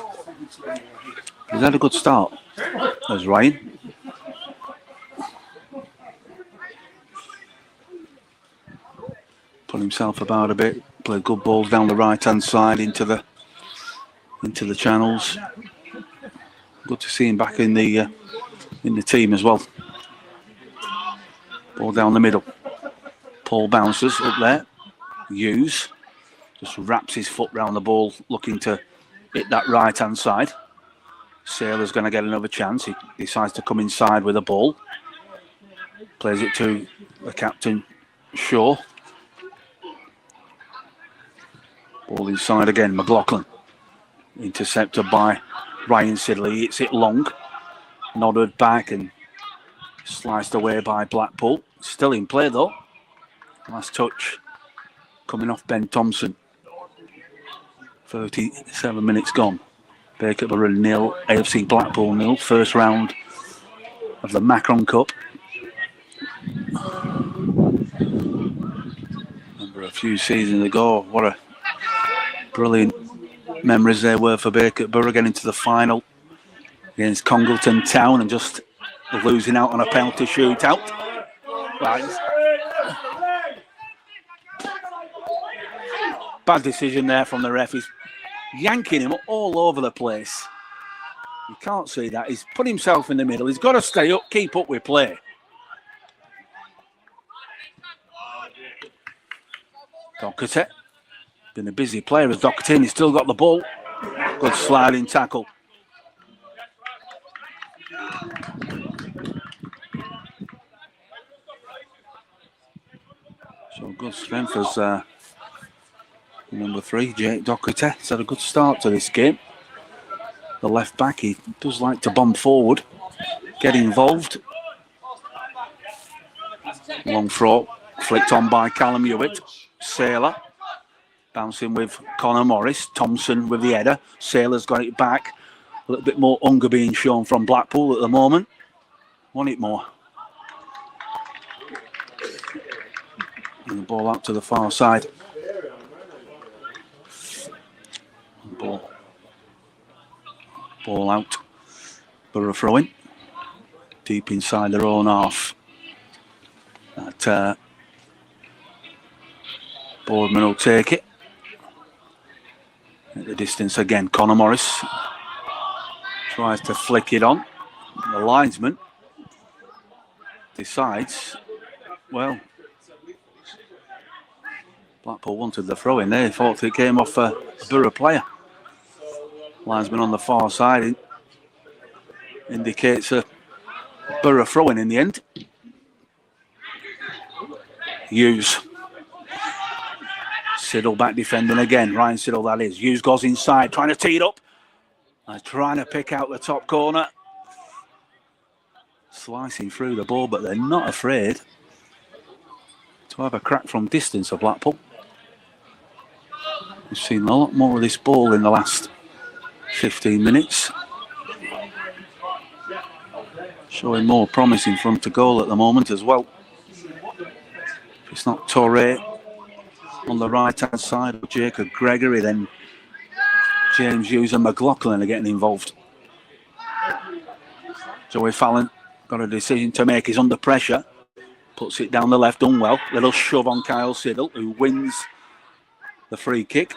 He's had a good start. There's Ryan. Put himself about a bit. Played good balls down the right-hand side into the channels. Good to see him back in the team as well. Ball down the middle. Paul bounces up there. Hughes just wraps his foot round the ball, looking to hit that right-hand side. Saylor's going to get another chance. He decides to come inside with a ball. Plays it to the captain, Shaw. Ball inside again, McLaughlin. Intercepted by Ryan Siddle. He hits it long. Nodded back and sliced away by Blackpool. Still in play though. Last touch coming off Ben Thompson. 37 minutes gone. Bacup Borough 0, AFC Blackpool 0. First round of the Macron Cup. Remember a few seasons ago, what a brilliant memories there were for Bacup Borough, getting to the final against Congleton Town and just losing out on a penalty shootout. Right. Bad decision there from the ref. He's yanking him all over the place. You can't see that. He's put himself in the middle. He's got to stay up, keep up with play. Doherty. Been a busy player as Doherty, and he's still got the ball. Good sliding tackle. So good strength as number 3, Jake Doherty. He's had a good start to this game. The left back, he does like to bomb forward, get involved. Long throw, flicked on by Callum Hewitt. Saylor bouncing with Connor Morris. Thompson with the header. Saylor's got it back. A little bit more hunger being shown from Blackpool at the moment. Want it more. And the ball out to the far side. Ball out. Borough throwing. Deep inside their own half. That Boardman will take it. At the distance again, Connor Morris tries to flick it on. The linesman decides, well, Blackpool wanted the throw in there. They thought it came off a Borough player. Linesman on the far side indicates a Borough throw-in the end. Hughes. Siddle back defending again. Ryan Siddle, that is. Hughes goes inside, trying to tee it up. Trying to pick out the top corner. Slicing through the ball, but they're not afraid to have a crack from distance of Blackpool. We've seen a lot more of this ball in the last 15 minutes. Showing more promise in front of goal at the moment as well. If it's not Torre on the right hand side of Jacob Gregory, then James Hughes and McLaughlin are getting involved. Joey Fallon got a decision to make. He's under pressure. Puts it down the left, done well. Little shove on Kyle Siddle, who wins the free kick.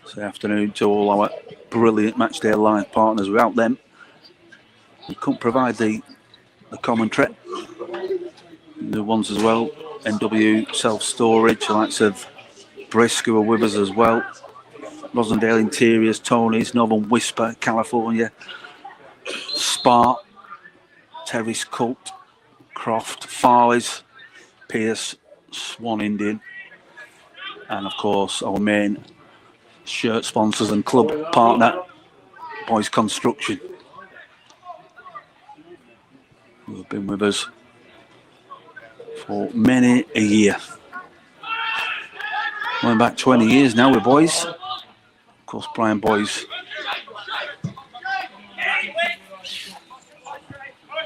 This afternoon to all our brilliant Matchday Live partners. Without them, we couldn't provide the commentary. The ones as well, NW Self-Storage, the likes of Brisk who are with us as well. Rosendale Interiors, Tony's, Northern Whisper, California, Spark, Terrace Cult, Croft, Farley's, Pierce, Swan Indian, and of course our main shirt sponsors and club partner, Boys Construction, who have been with us for many a year. Going back 20 years now with Boys. Of course, Brian Boys.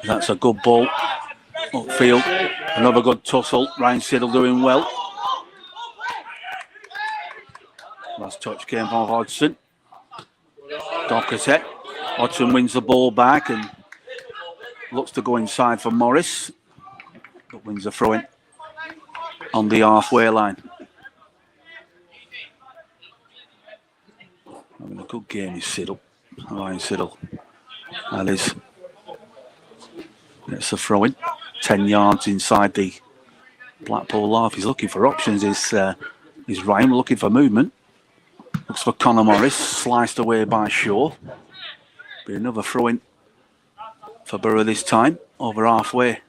That's a good ball upfield. Another good tussle. Ryan Siddle doing well. Last touch came from Hodgson. Doherty. Hodgson wins the ball back and looks to go inside for Morris, but wins the throw-in on the halfway line. Having a good game is Siddle. Ryan Siddle. That is. It's a throw-in. 10 yards inside the Blackpool half. He's looking for options. Is Ryan looking for movement? Looks for Connor Morris. Sliced away by Shaw. Be another throw-in for Borough this time. Over halfway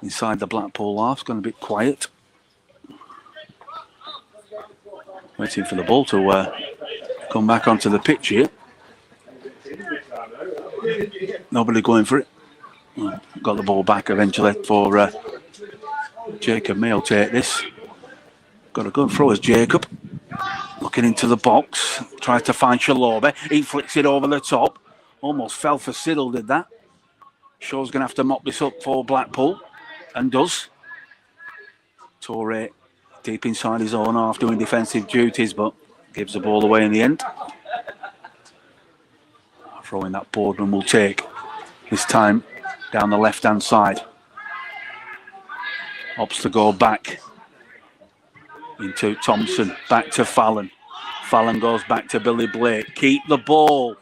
inside the Blackpool half. It's going a bit quiet. Waiting for the ball to come back onto the pitch here. Nobody going for it. Got the ball back eventually for Jacob. May will take this. Got a good throw as Jacob. Looking into the box. Tries to find Shalobe. He flicks it over the top. Almost fell for Siddle, did that. Shaw's going to have to mop this up for Blackpool. And does. Torre deep inside his own half doing defensive duties, but gives the ball away in the end. Throwing that Boardman will take. This time down the left-hand side. Opts to go back into Thompson. Back to Fallon. Fallon goes back to Billy Blake. Keep the ball.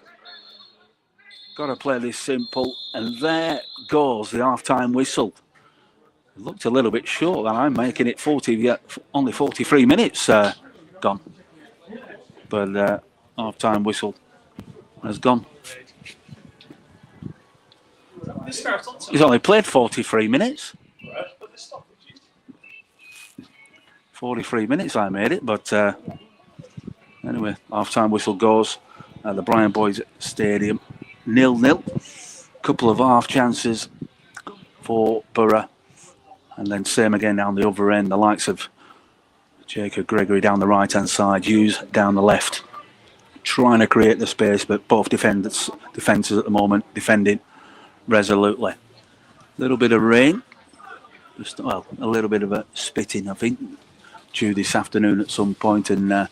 Got to play this simple. And there goes the half-time whistle. It looked a little bit short, and I'm making it only 43 minutes gone. But half-time whistle has gone. He's only played 43 minutes. 43 minutes I made it, but anyway, half-time whistle goes. at the Brian Boys Stadium. 0-0. Couple of half chances for Borough. And then same again down the other end. The likes of Jacob Gregory down the right-hand side, Hughes down the left. Trying to create the space, but both defenders at the moment defending resolutely. A little bit of rain. Just, well, a little bit of a spitting, I think, due this afternoon at some point, and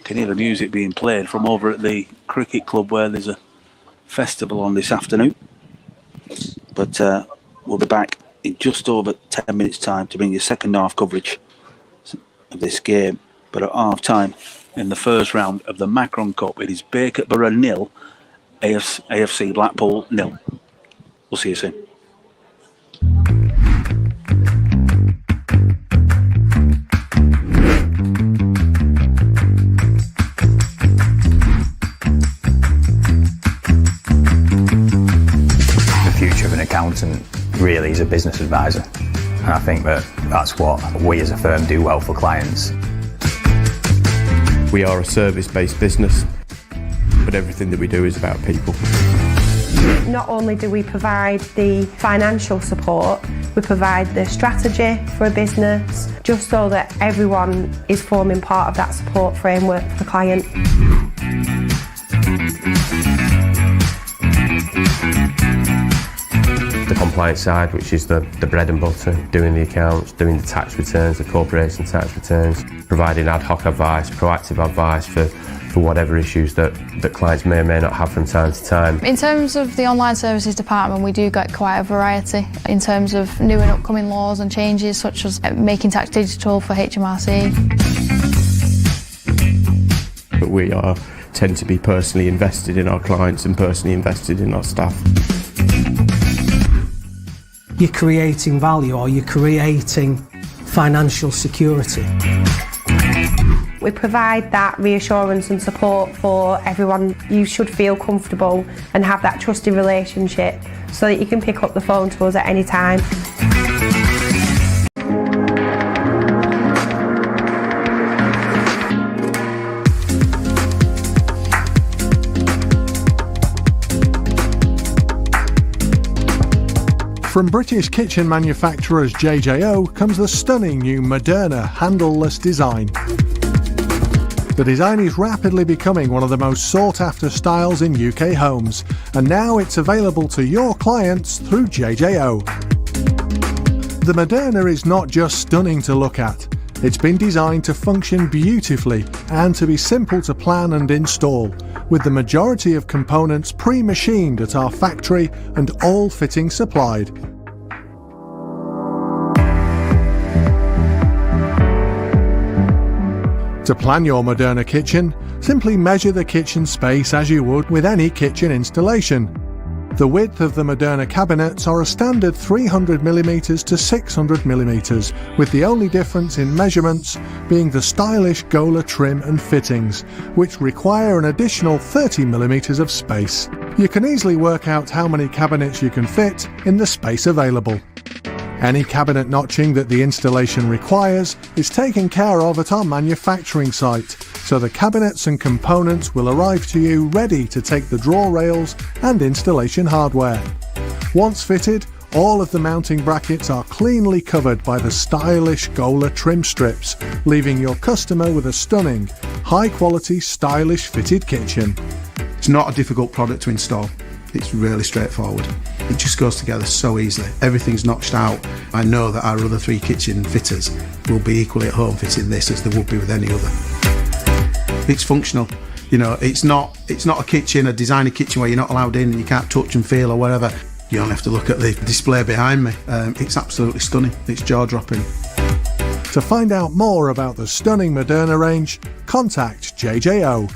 can hear the music being played from over at the cricket club where there's a festival on this afternoon. But we'll be back in just over 10 minutes' time to bring you second half coverage of this game. But at half time in the first round of the Macron Cup, it is Bacup Borough 0, AFC Blackpool 0. We'll see you soon. Accountant really is a business advisor, and I think that's what we as a firm do well for clients. We are a service-based business, but everything that we do is about people. Not only do we provide the financial support, we provide the strategy for a business, just so that everyone is forming part of that support framework for the client. The compliance side, which is the bread and butter, doing the accounts, doing the tax returns, the corporation tax returns, providing ad hoc advice, proactive advice for whatever issues that clients may or may not have from time to time. In terms of the online services department, we do get quite a variety in terms of new and upcoming laws and changes, such as making tax digital for HMRC. But we tend to be personally invested in our clients and personally invested in our staff. You're creating value, or you're creating financial security. We provide that reassurance and support for everyone. You should feel comfortable and have that trusted relationship so that you can pick up the phone to us at any time. From British kitchen manufacturers JJO comes the stunning new Moderna handleless design. The design is rapidly becoming one of the most sought-after styles in UK homes, and now it's available to your clients through JJO. The Moderna is not just stunning to look at, it's been designed to function beautifully and to be simple to plan and install, with the majority of components pre-machined at our factory and all fittings supplied. To plan your Moderna kitchen, simply measure the kitchen space as you would with any kitchen installation. The width of the Moderna cabinets are a standard 300mm to 600mm, with the only difference in measurements being the stylish Gola trim and fittings, which require an additional 30mm of space. You can easily work out how many cabinets you can fit in the space available. Any cabinet notching that the installation requires is taken care of at our manufacturing site, so the cabinets and components will arrive to you ready to take the drawer rails and installation hardware. Once fitted, all of the mounting brackets are cleanly covered by the stylish Gola trim strips, leaving your customer with a stunning, high-quality, stylish fitted kitchen. It's not a difficult product to install. It's really straightforward. It just goes together so easily. Everything's notched out. I know that our other 3 kitchen fitters will be equally at home fitting this as they would be with any other. It's functional. You know, it's not a kitchen, a designer kitchen where you're not allowed in and you can't touch and feel or whatever. You only have to look at the display behind me. It's absolutely stunning. It's jaw-dropping. To find out more about the stunning Moderna range, contact JJO.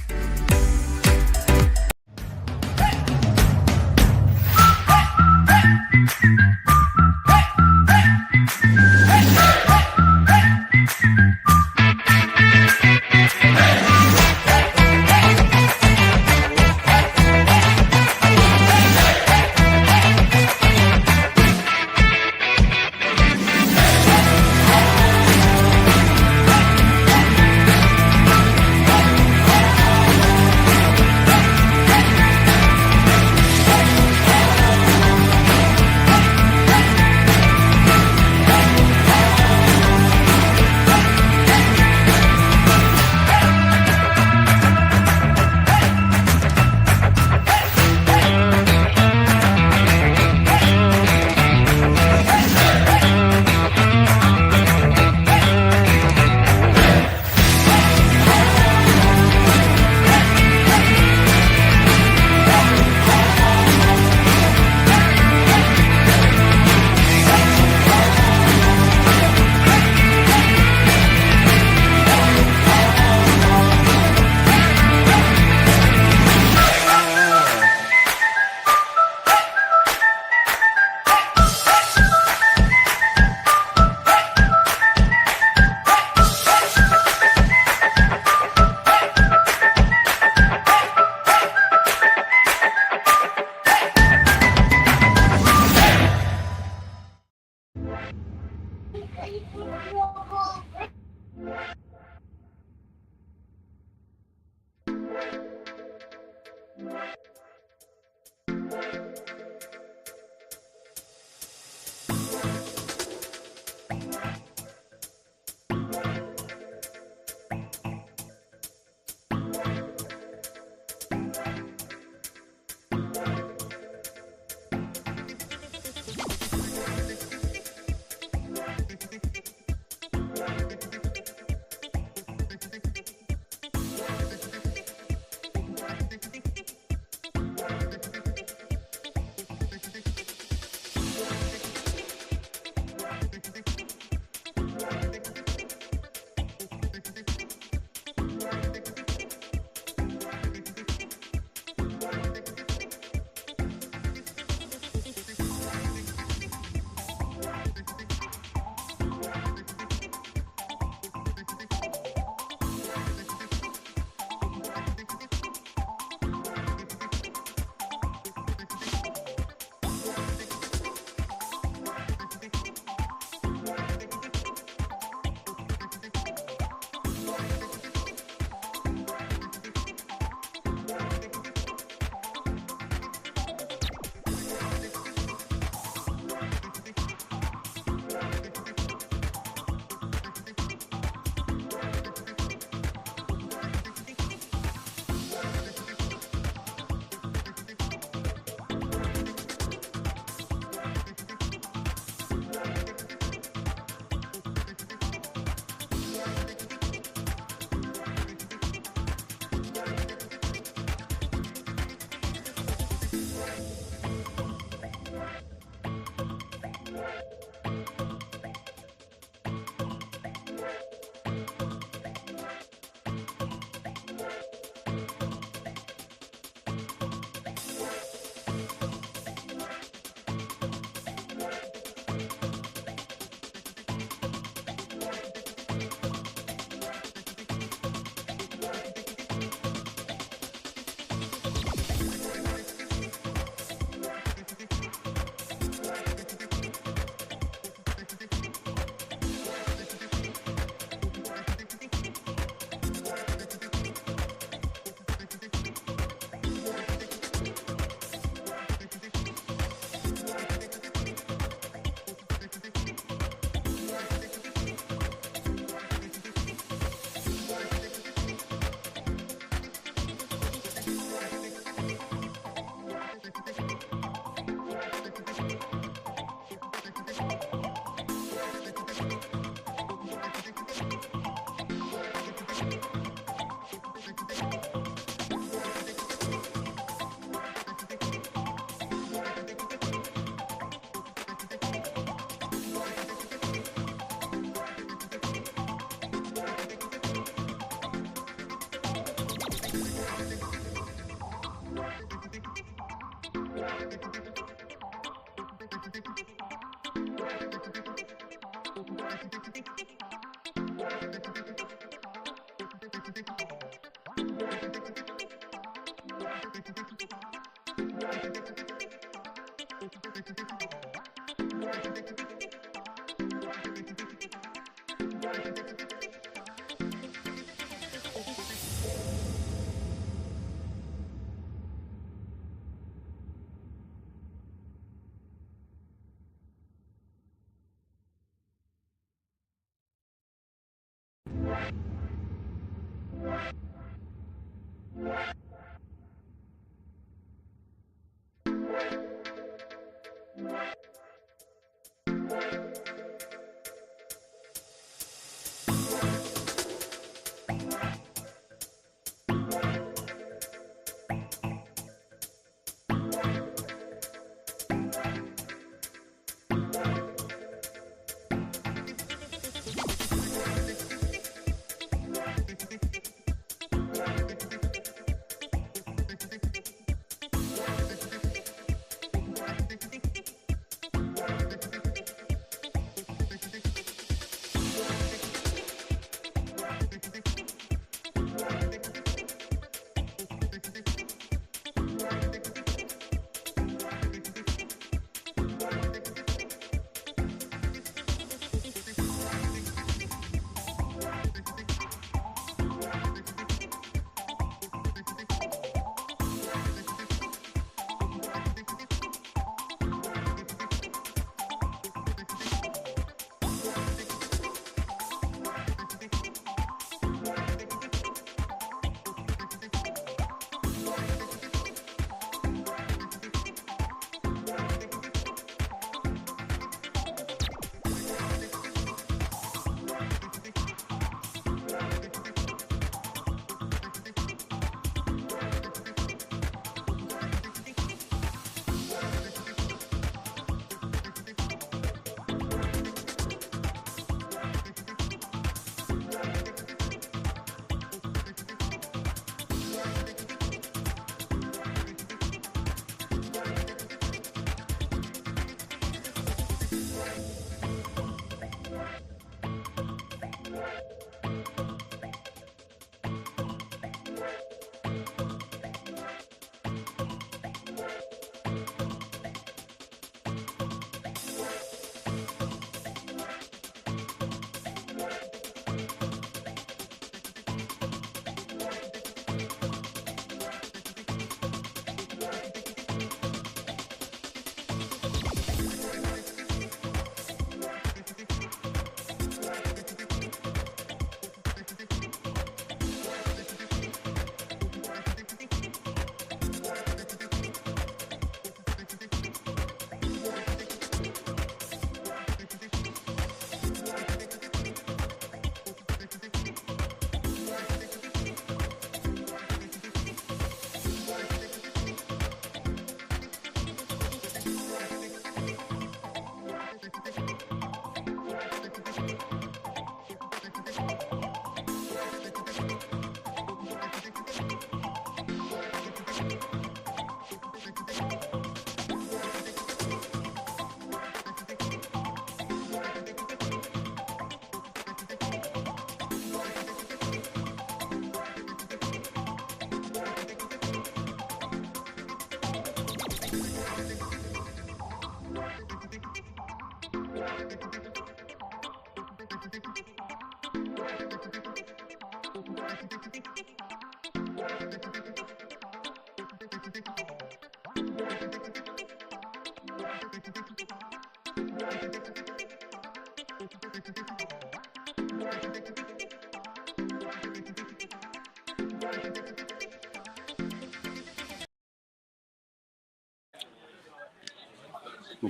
Well,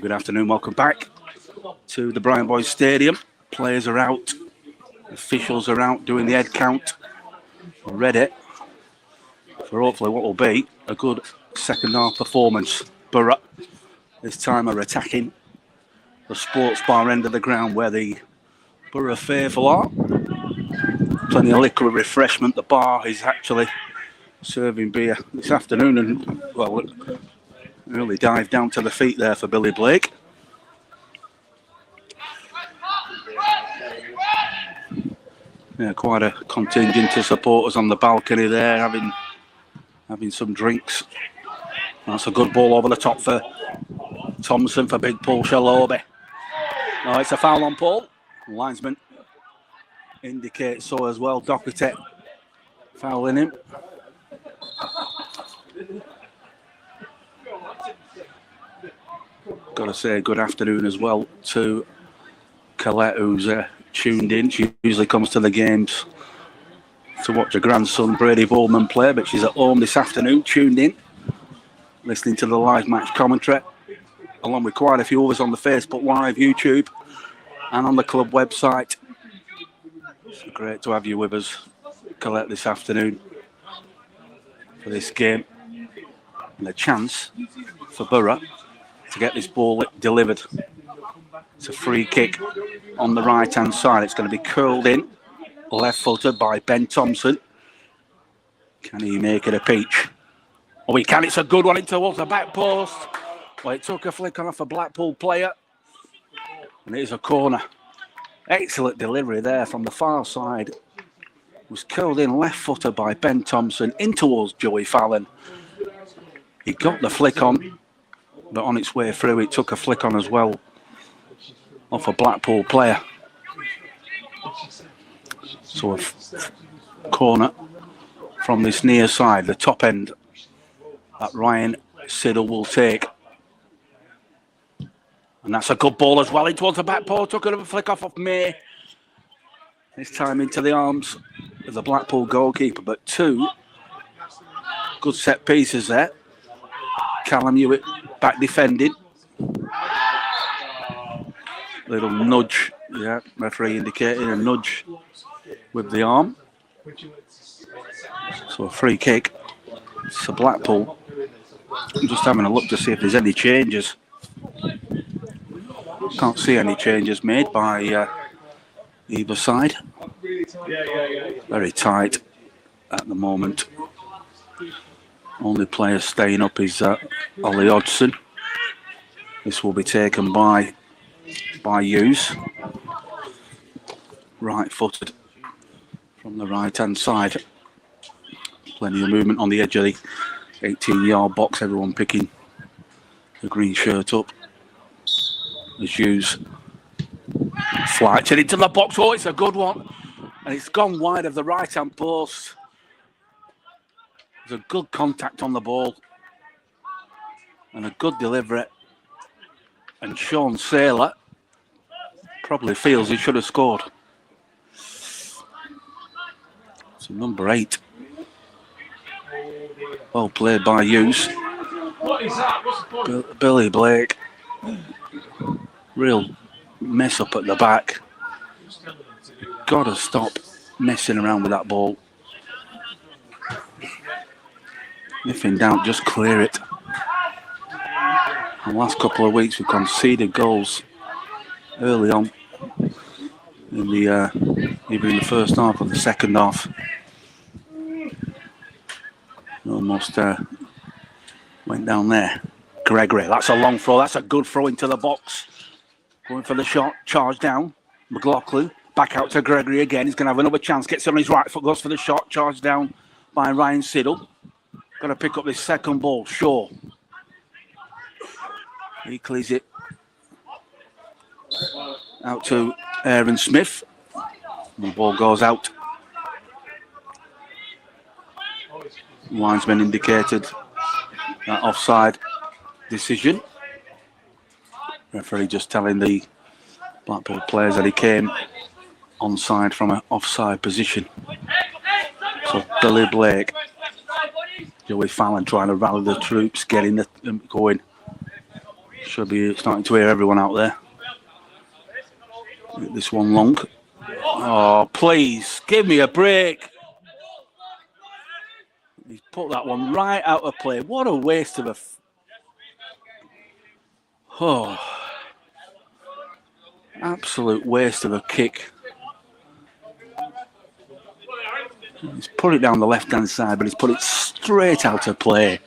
good afternoon, welcome back to the Brian Boys Stadium. Players are out, officials are out doing the head count. Ready for hopefully what will be a good second half performance. Borough this time are attacking the sports bar end of the ground where the Borough faithful are. Plenty of liquor and refreshment. The bar is actually serving beer this afternoon, and well, really dived down to the feet there for Billy Blake. Yeah, quite a contingent of supporters on the balcony there, having some drinks. That's a good ball over the top for Thompson for big Paul Shalobi. No, it's a foul on Paul. Linesman indicates so as well. Doherty fouling him. Got to say good afternoon as well to Colette, who's tuned in. She usually comes to the games to watch her grandson Brady Bowman play, but she's at home this afternoon, tuned in, listening to the live match commentary, along with quite a few others on the Facebook Live, YouTube, and on the club website. It's great to have you with us, Colette, this afternoon for this game, and a chance for Borough to get this ball delivered. It's a free kick on the right-hand side. It's going to be curled in, left-footed by Ben Thompson. Can he make it a peach? Oh, he can. It's a good one in towards the back post. Well, it took a flick on off a Blackpool player, and it is a corner. Excellent delivery there from the far side. It was curled in left-footed by Ben Thompson in towards Joey Fallon. He got the flick on, but on its way through, it took a flick on as well off a Blackpool player. So a corner from this near side, the top end, that Ryan Siddle will take. And that's a good ball as well in towards the back post. Took a flick off of May. This time into the arms of the Blackpool goalkeeper, but two good set pieces there. Callum Hewitt back defending. Little nudge, yeah, referee indicating a nudge with the arm. So a free kick. It's a Blackpool. I'm just having a look to see if there's any changes. Can't see any changes made by either side. Very tight at the moment. Only player staying up is Ollie Hodgson. This will be taken by Hughes. Right-footed from the right-hand side. Plenty of movement on the edge of the 18-yard box. Everyone picking the green shirt up. As Hughes flights it into the box. Oh, it's a good one. And it's gone wide of the right-hand post. There's a good contact on the ball. And a good delivery. And Sean Saylor probably feels he should have scored. So number 8. Well played by Hughes. Billy Blake. Real mess up at the back. Got to stop messing around with that ball. If in doubt, just clear it. The last couple of weeks we've conceded goals early on in the even in the first half of the second half. Almost went down there. Gregory, that's a long throw. That's a good throw into the box. Going for the shot, charge down. McLaughlin back out to Gregory again. He's going to have another chance. Gets on his right foot, goes for the shot, charged down by Ryan Siddle. Got to pick up this second ball. Shaw. He clears it out to Aaron Smith. The ball goes out. Linesman indicated that offside decision. Referee just telling the Blackpool players that he came onside from an offside position. So Billy Blake, Joey Fallon trying to rally the troops, getting them going. Should be starting to hear everyone out there. This one long. Oh, please, give me a break. He's put that one right out of play. What a waste of a... Oh. Absolute waste of a kick. He's put it down the left-hand side, but he's put it straight out of play.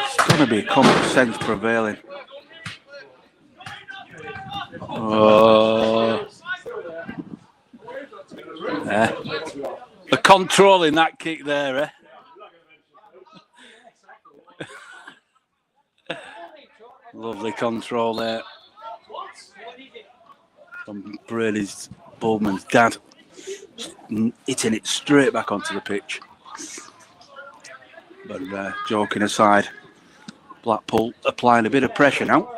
It's got to be common sense prevailing. Oh. The control in that kick there, Lovely control there from Brady's Bowman's dad, hitting it straight back onto the pitch. But joking aside, Blackpool applying a bit of pressure now.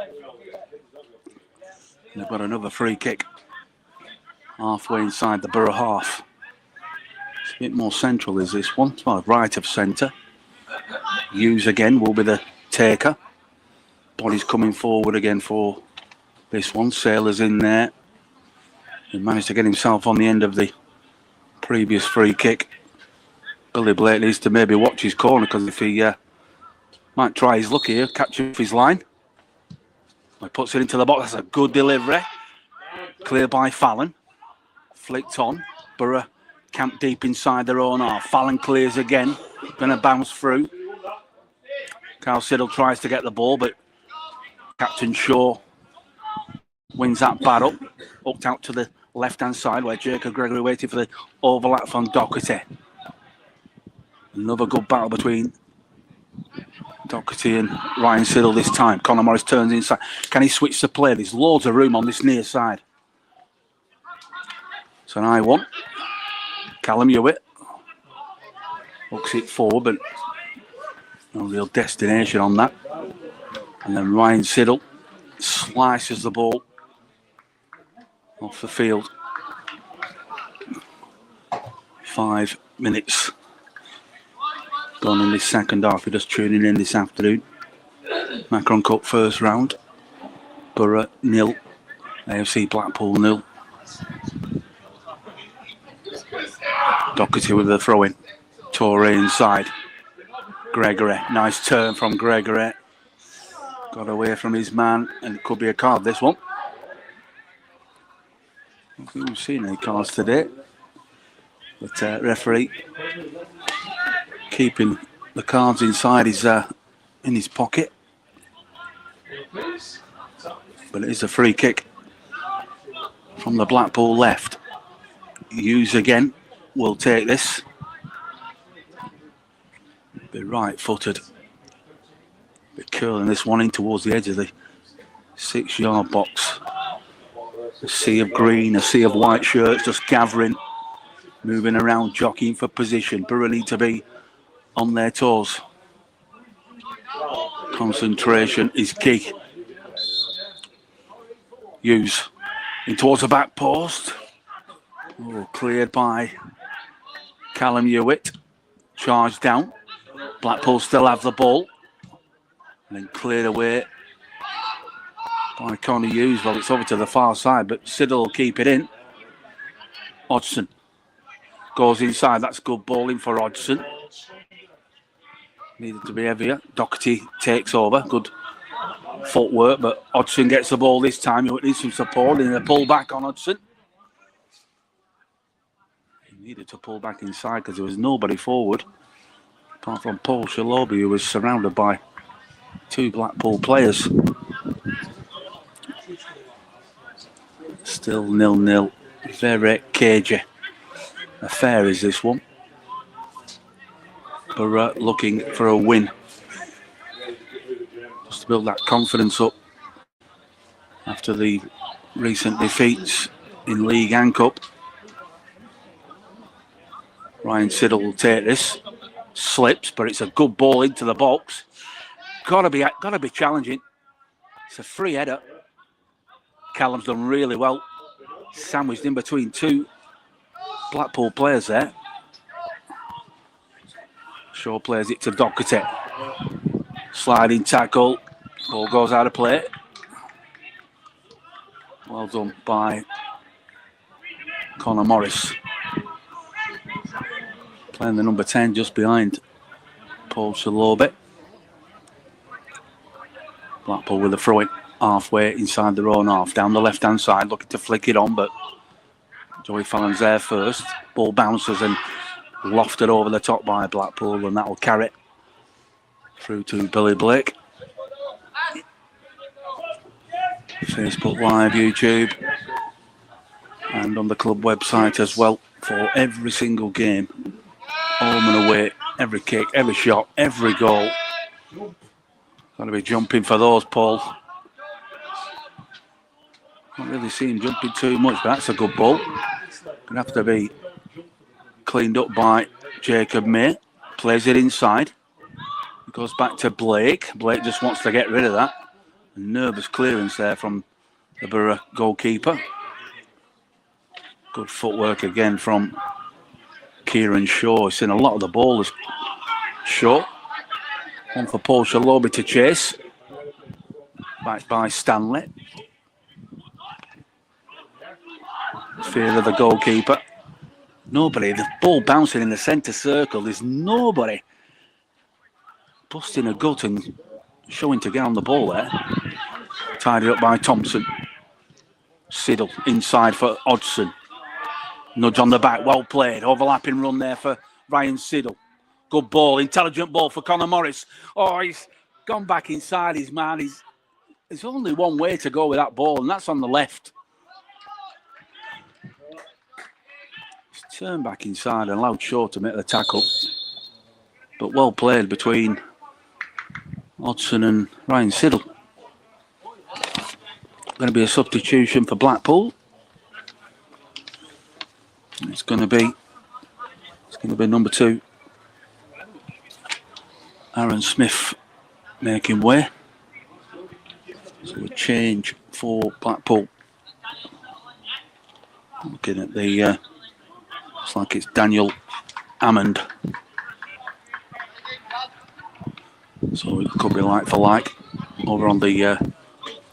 And they've got another free kick halfway inside the Borough half. It's a bit more central is this one. It's well, right of centre. Hughes again will be the taker. Body's coming forward again for this one. Sailor's in there. He managed to get himself on the end of the previous free kick. Billy Blake needs to maybe watch his corner, because if he might try his luck here, catch off his line. He puts it into the box. That's a good delivery. Clear by Fallon. Flicked on. Borough camped deep inside their own half. Fallon clears again. Going to bounce through. Carl Siddle tries to get the ball, but Captain Shaw wins that battle. Hooked out to the left-hand side where Jacob Gregory waited for the overlap from Doherty. Another good battle between Doherty and Ryan Siddle this time. Conor Morris turns inside. Can he switch the play? There's loads of room on this near side. So an I1. Callum Hewitt hooks it forward, but no real destination on that. And then Ryan Siddle slices the ball off the field. 5 minutes gone in this second half. We're just tuning in this afternoon. Macron Cup first round. Borough 0. AFC Blackpool 0. Doherty with the throw-in. Torre inside. Gregory. Nice turn from Gregory. Got away from his man, and it could be a card, this one. I don't think we've seen any cards today. But referee keeping the cards inside his in his pocket. But it is a free kick from the Blackpool left. Hughes again will take this. Be right-footed. Be curling this one in towards the edge of the 6-yard box. A sea of green, a sea of white shirts just gathering, moving around, jockeying for position. Borough need to be on their toes. Concentration is key. Hughes in towards the back post. Oh, cleared by Callum Hewitt. Charged down. Blackpool still have the ball. And then cleared away by Conor Hughes. Well, it's over to the far side, but Siddle will keep it in. Hodgson goes inside. That's good bowling for Hodgson. Needed to be heavier. Doherty takes over. Good footwork, but Hodgson gets the ball this time. He needs some support in the pull back on Hodgson. He needed to pull back inside because there was nobody forward apart from Paul Shalobi, who was surrounded by 2 Blackpool players. Still 0-0. Very cagey affair is this one. Borough looking for a win. Just to build that confidence up after the recent defeats in League and Cup. Ryan Siddle will take this. Slips, but it's a good ball into the box. Gotta be challenging. It's a free header. Callum's done really well. Sandwiched in between two Blackpool players there. Shaw plays it to Doherty. Sliding tackle. Ball goes out of play. Well done by Connor Morris. Playing the number 10 just behind Paul Shalobi. Blackpool with a throw in halfway inside their own half. Down the left-hand side, looking to flick it on, but Joey Fallon's there first. Ball bounces and lofted over the top by Blackpool, and that will carry it through to Billy Blake. Facebook Live, YouTube, and on the club website as well for every single game. Home and away, every kick, every shot, every goal. Got to be jumping for those, Paul. Can't really see him jumping too much, but that's a good ball. Gonna have to be cleaned up by Jacob May. Plays it inside. It goes back to Blake. Blake just wants to get rid of that. A nervous clearance there from the Borough goalkeeper. Good footwork again from Kieran Shaw. He's seen a lot of the ball is short. One for Paul Shalobi to chase. Back by Stanley. Fear of the goalkeeper. Nobody. The ball bouncing in the centre circle. There's nobody busting a gut and showing to get on the ball there. Tidied up by Thompson. Siddle inside for Hodgson. Nudge on the back. Well played. Overlapping run there for Ryan Siddle. Good ball. Intelligent ball for Connor Morris. Oh, he's gone back inside his man. There's only one way to go with that ball, and that's on the left. He's turned back inside and allowed Shaw to make the tackle. But well played between Hodgson and Ryan Siddle. Going to be a substitution for Blackpool. It's going to be number 2. Aaron Smith making way. So a change for Blackpool. Looking at the looks like it's Daniel Hammond. So it could be like for like over on the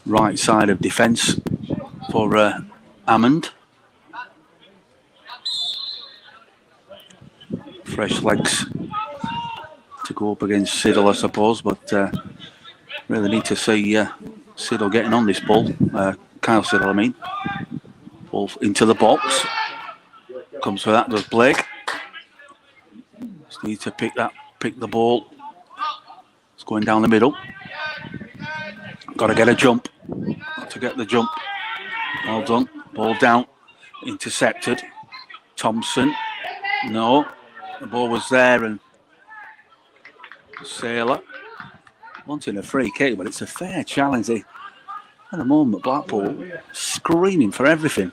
right side of defence for Hammond. Fresh legs to go up against Siddle, I suppose, but really need to see Siddle getting on this ball. Kyle Siddle, I mean. Ball into the box. Comes for that, does Blake. Just need to pick the ball. It's going down the middle. Got to get a jump. Got to get the jump. Well done. Ball down. Intercepted. Thompson. No. The ball was there and Sailor wanting a free kick, but it's a fair challenge. At the moment, Blackpool screaming for everything.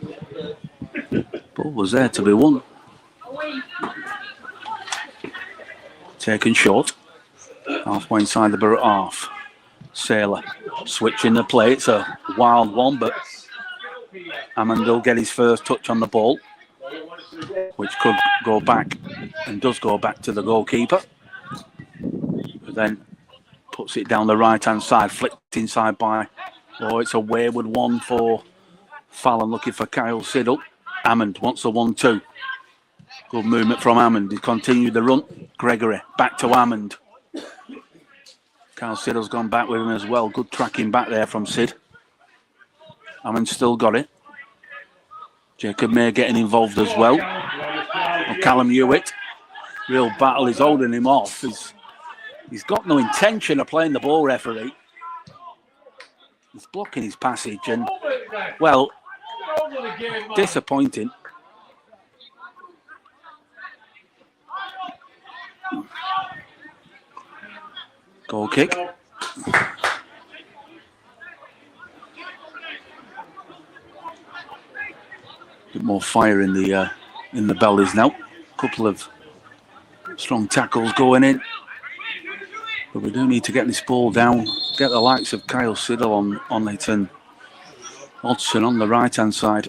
Ball was there to be won. Taken short. Halfway inside the Borough half. Sailor switching the play. It's a wild one, but Hammond will get his first touch on the ball, which could go back and does go back to the goalkeeper. But then puts it down the right-hand side, flicked inside by... Oh, it's a wayward one for Fallon, looking for Kyle Siddle. Hammond wants the 1-2. Good movement from Hammond. He continued the run. Gregory, back to Hammond. Kyle Siddle's gone back with him as well. Good tracking back there from Sid. Hammond still got it. Jacob May getting involved as well. Callum Hewitt. Real battle. He's holding him off. He's got no intention of playing the ball, referee. He's blocking his passage and, well, disappointing. Goal kick. Bit more fire in the bellies now. Couple of strong tackles going in, but we do need to get this ball down get the likes of Kyle Siddle on it and Hodgson on the right-hand side.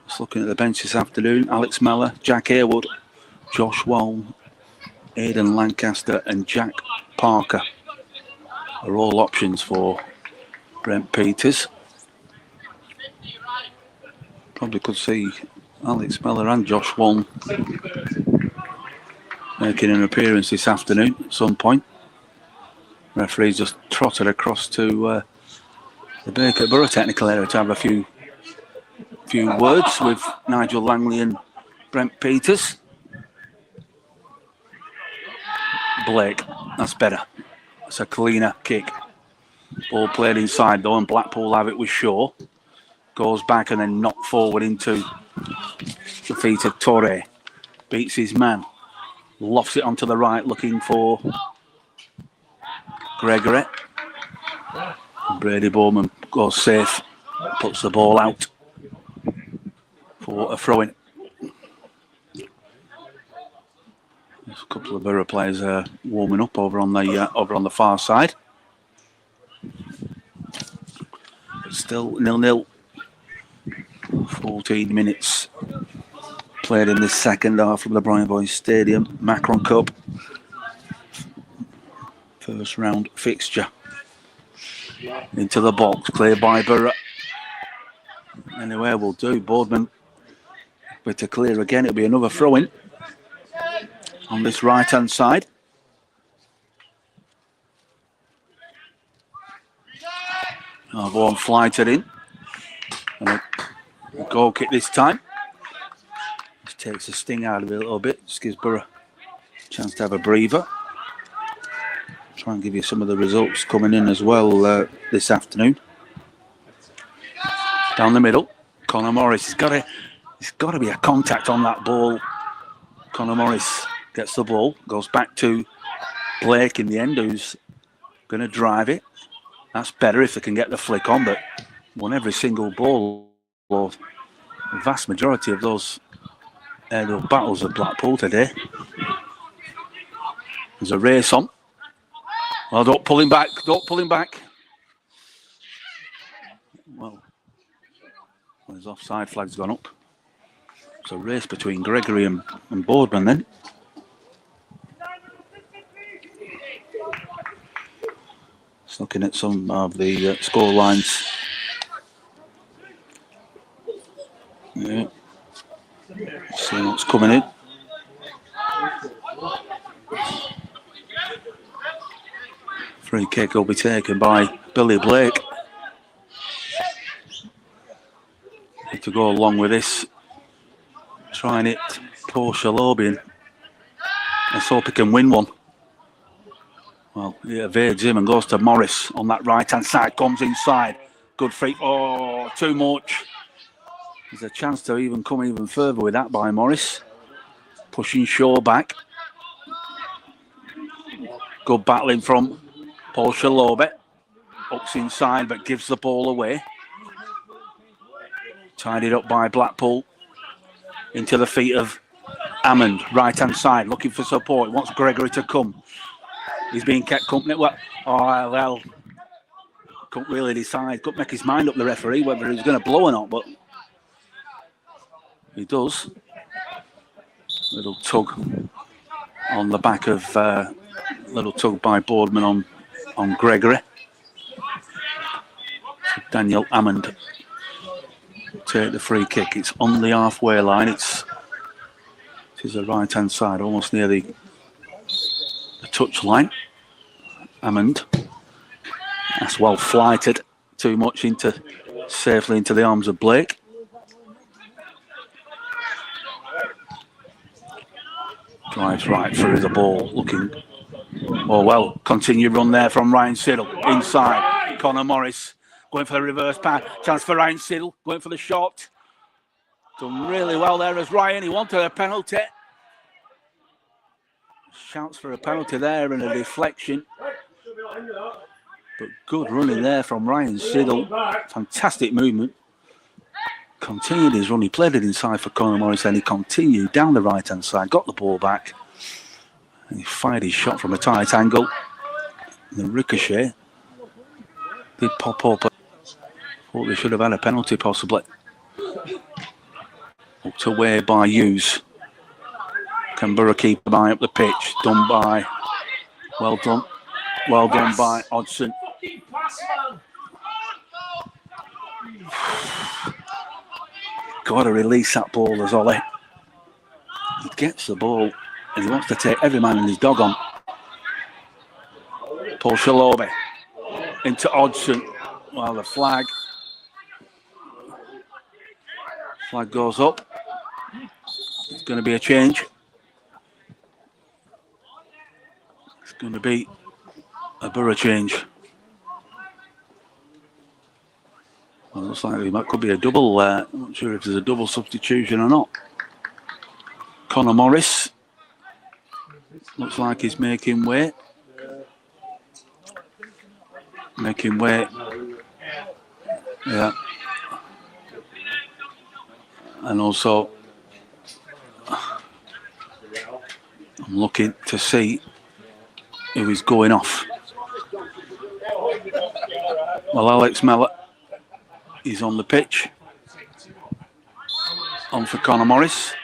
Just looking at the bench this afternoon, Alex Mellor, Jack Haywood, Josh Wall, Aidan Lancaster and Jack Parker are all options for Brent Peters. Probably could see Alex Mellor and Josh Wall making an appearance this afternoon at some point. Referee's just trotted across to the Bacup Borough technical area to have a few words with Nigel Langley and Brent Peters. Blake, that's better. It's a cleaner kick. Ball played inside though, and Blackpool have it with Shaw. Goes back and then knocked forward into the feet of Torre. Beats his man. Lofts it onto the right, looking for Gregory. Brady Bowman goes safe, puts the ball out for a throw-in. There's a couple of Borough players warming up over on the far side. But still 0-0. 14 minutes played in this second half from the Bryan Boys Stadium. Macron Cup. First round fixture. Into the box, cleared by Borough. Anywhere will do. Boardman with to clear again. It'll be another throw-in on this right-hand side. Vaughan flighted in. And a goal kick this time. Just takes the sting out of it a little bit. Just gives Borough a chance to have a breather. Try and give you some of the results coming in as well this afternoon. Down the middle, Connor Morris. It's got to be a contact on that ball. Connor Morris gets the ball, goes back to Blake in the end, who's going to drive it. That's better if they can get the flick on, but won every single ball, or the vast majority of those aerial battles of Blackpool today. There's a race on. Well, don't pull him back. Don't pull him back. Well, his offside flag's gone up. It's a race between Gregory and Boardman then. Just looking at some of the score lines. Yeah. See what's coming in. Free kick will be taken by Billy Blake. To go along with this, trying it, Paul Shalobian. Let's hope he can win one. Well, he evades him and goes to Morris on that right-hand side, comes inside. Good free, oh, too much. There's a chance to even come even further with that by Morris. Pushing Shaw back. Good battling from Paul Shalobi. Ups inside but gives the ball away. Tidied up by Blackpool. Into the feet of Hammond, right-hand side, looking for support. Wants Gregory to come. He's being kept company. Well, couldn't really decide. Couldn't make his mind up, the referee, whether he was going to blow or not, but he does. Little tug on the back of, little tug by Boardman on Gregory. So Daniel Hammond take the free kick. It's on the halfway line. It is the right-hand side, almost near the touch line. Hammond. That's well flighted. Too much safely into the arms of Blake. Drives right through the ball, looking. Oh well, continue run there from Ryan Siddle. Inside, Connor Morris going for the reverse pass. Chance for Ryan Siddle, going for the shot. Done really well there as Ryan. He wanted a penalty. Shouts for a penalty there and a deflection. But good running there from Ryan Siddle. Fantastic movement. Continued his run. He played it inside for Connor Morris, and he continued down the right-hand side, got the ball back. And he fired his shot from a tight angle. The ricochet did pop up. Thought they should have had a penalty possibly. Hooked away by Hughes. Can Borough keep an eye up the pitch? Done by. Well done. Well done by Hodgson. Got to release that ball as Ollie. He gets the ball and he wants to take every man and his dog on. Paul Shalobi into Hodgson. Well, the flag goes up. It's going to be a change. It's going to be a Borough change. Well, looks like it could be a double. I'm not sure if there's a double substitution or not. Connor Morris looks like he's making way. Making way. Yeah. And also, I'm looking to see who is going off. Well, Alex Mellor is on the pitch. On for Connor Morris.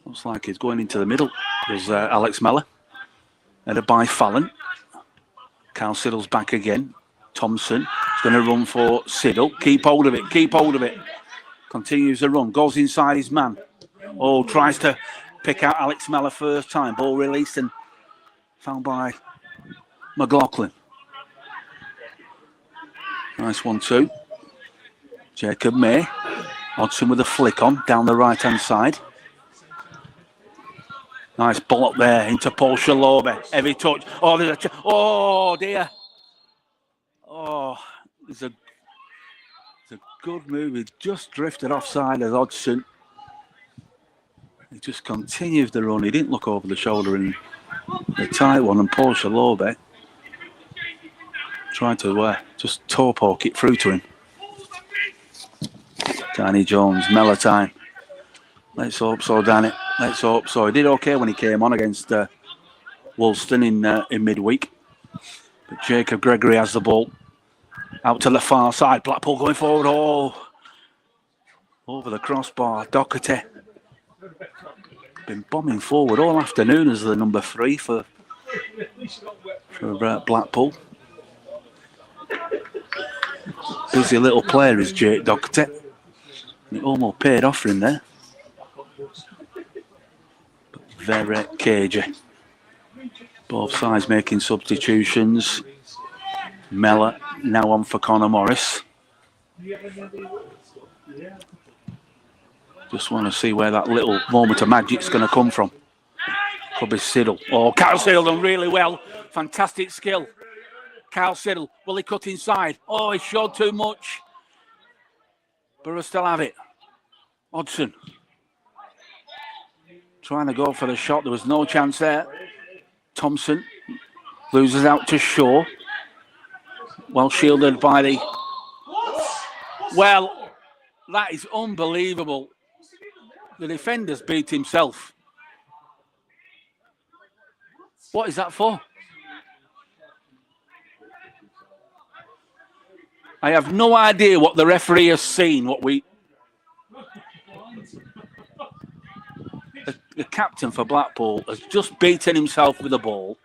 Looks like he's going into the middle. There's Alex Mellor. Headed by Fallon. Carl Siddle's back again. Thompson is going to run for Siddle. Keep hold of it. Keep hold of it. Continues the run. Goes inside his man. Oh, tries to pick out Alex Mellor first time. Ball released and found by McLaughlin. Nice 1-2. Jacob May. Hodgson with a flick on down the right-hand side. Nice ball up there into Paul Shalobi. Heavy touch. Oh, there's a oh dear. Oh, it's a good move. He just drifted offside as Hodgson. He just continues the run. He didn't look over the shoulder in the tight one, and Paul Shalobi tried to just toe poke it through to him. Danny Jones, Mellor time. Let's hope so, Danny. Let's hope so. He did okay when he came on against Woolston in midweek. But Jacob Gregory has the ball. Out to the far side. Blackpool going forward. Oh, over the crossbar. Doherty. Been bombing forward all afternoon as the number 3 for Blackpool. Busy little player is Jake Doherty. It almost paid off for him there. But very cagey. Both sides making substitutions. Mellor now on for Connor Morris. Just want to see where that little moment of magic's going to come from. Could be Siddle. Oh, Kyle Siddle done really well. Fantastic skill. Kyle Siddle, will he cut inside? Oh, he showed too much. Borough still have it. Hodgson. Trying to go for the shot. There was no chance there. Thompson loses out to Shaw. Well shielded by the... Well, that is unbelievable. The defender's beat himself. What is that for? I have no idea what the referee has seen, The captain for Blackpool has just beaten himself with the ball.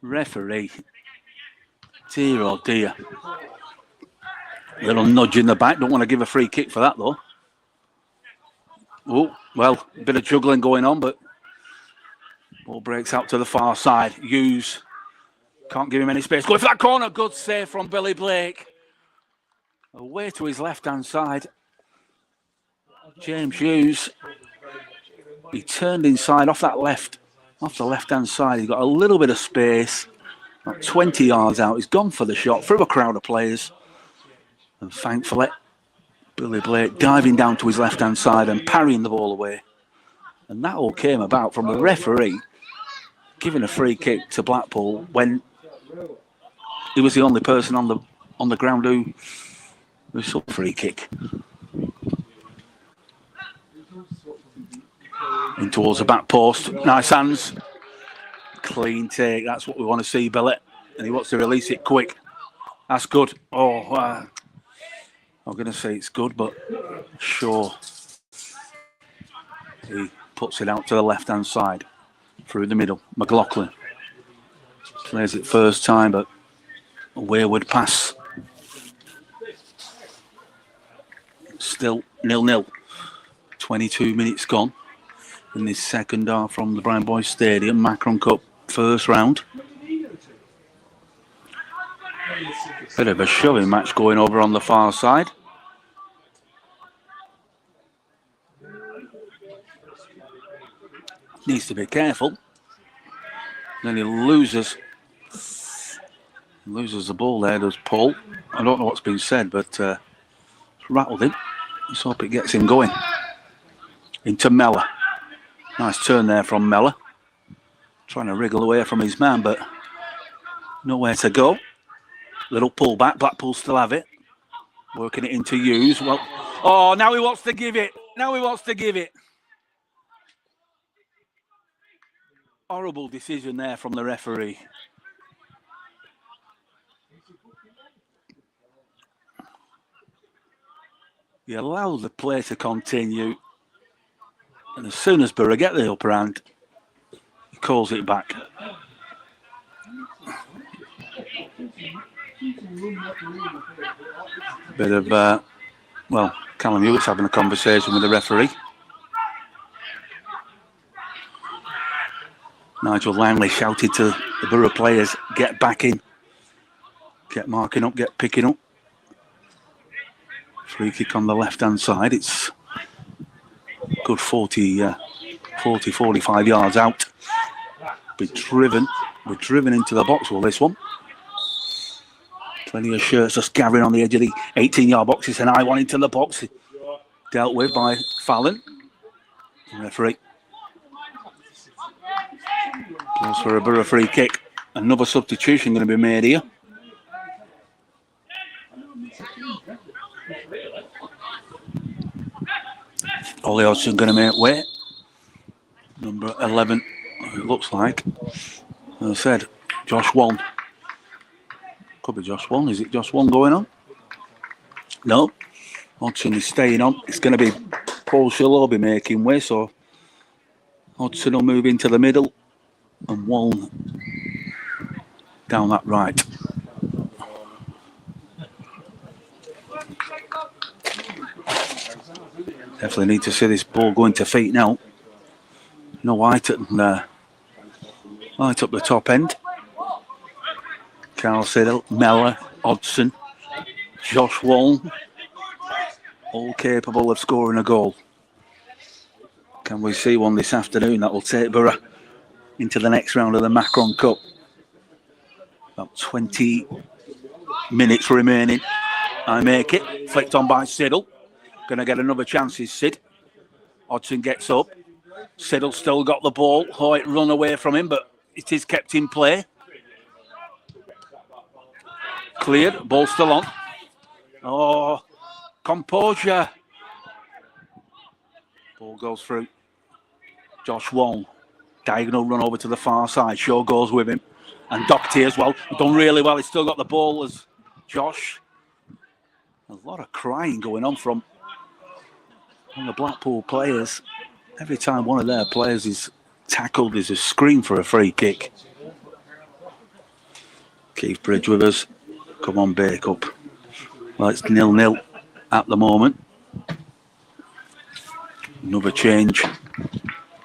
Referee. Dear oh dear. Little nudge in the back. Don't want to give a free kick for that though. Oh, well, a bit of juggling going on, but ball breaks out to the far side. Hughes can't give him any space. Going for that corner. Good save from Billy Blake. Away to his left-hand side. James Hughes. He turned inside off the left-hand side. He's got a little bit of space. About 20 yards out. He's gone for the shot through a crowd of players. And thankfully, Billy Blake diving down to his left-hand side and parrying the ball away. And that all came about from the referee giving a free kick to Blackpool when he was the only person on the ground who saw a free kick. In towards the back post. Nice hands. Clean take. That's what we want to see, Billet. And he wants to release it quick. That's good. Oh, I'm going to say it's good, but sure. He puts it out to the left-hand side. Through the middle. McLaughlin. Plays it first time, but a wayward pass. Still 0-0. 22 minutes gone in this second half from the Brian Boys Stadium. Macron Cup first round. Bit of a shoving match going over on the far side. Needs to be careful. Then he loses the ball there, does Paul. I don't know what's been said, but rattled him. Let's hope it gets him going. Into Mellor. Nice turn there from Mellor. Trying to wriggle away from his man, but nowhere to go. Little pullback. Blackpool still have it. Working it into Hughes. Well, oh, now he wants to give it. Now he wants to give it. Horrible decision there from the referee. He allowed the play to continue. And as soon as Borough get the upper hand, he calls it back. Bit of, well, Callum Hewitt's having a conversation with the referee. Nigel Langley shouted to the Borough players, get back in. Get marking up, get picking up. Free kick on the left-hand side. It's good 45 yards out. We're driven into the box with this one. Plenty of shirts just gathering on the edge of the 18-yard box. It's an eye one into the box. Dealt with by Fallon. The referee. Goes for a Borough free kick. Another substitution going to be made here. Ollie Hodgson going to make way. Number 11, it looks like. As I said, Josh Wong. Could be Josh Wong. Is it Josh Wong going on? No. Hodgson is staying on. It's going to be Paul Schill will be making way, so Hodgson will move into the middle and Wong down that right. Definitely need to see this ball going to feet now. No White up the top end. Carl Siddle, Mellor, Hodgson, Josh Wong, all capable of scoring a goal. Can we see one this afternoon that will take Borough into the next round of the Macron Cup? About 20 minutes remaining. I make it. Flicked on by Siddle. Going to get another chance, is Sid. Hodgson gets up. Siddle still got the ball. Hoyt run away from him, but it is kept in play. Cleared. Ball still on. Oh, composure. Ball goes through. Josh Wong. Diagonal run over to the far side. Shaw goes with him. And Doherty as well. He's done really well. He's still got the ball as Josh. A lot of crying going on from the Blackpool players. Every time one of their players is tackled, there's a scream for a free kick. Keith Bridge with us. Come on, Bacup. Well, it's 0-0 at the moment. Another change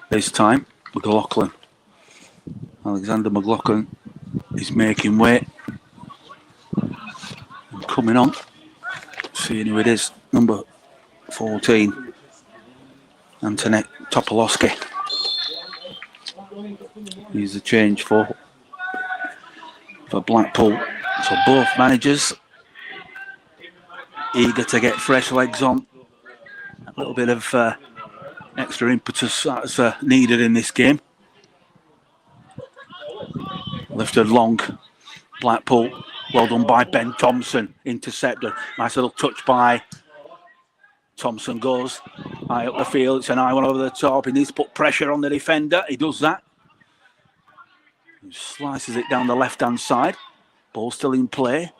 this time. McLaughlin. Alexander McLaughlin is making way. And coming on. Seeing who it is. Number 14. Antoinette Topolowski. He's the change for Blackpool. So both managers eager to get fresh legs on. A little bit of extra impetus that's needed in this game. Lifted long. Blackpool. Well done by Ben Thompson. Intercepted. Nice little touch by Thompson. Goes high up the field. It's an eye one over the top. He needs to put pressure on the defender. He does that. He slices it down the left-hand side. Ball still in play.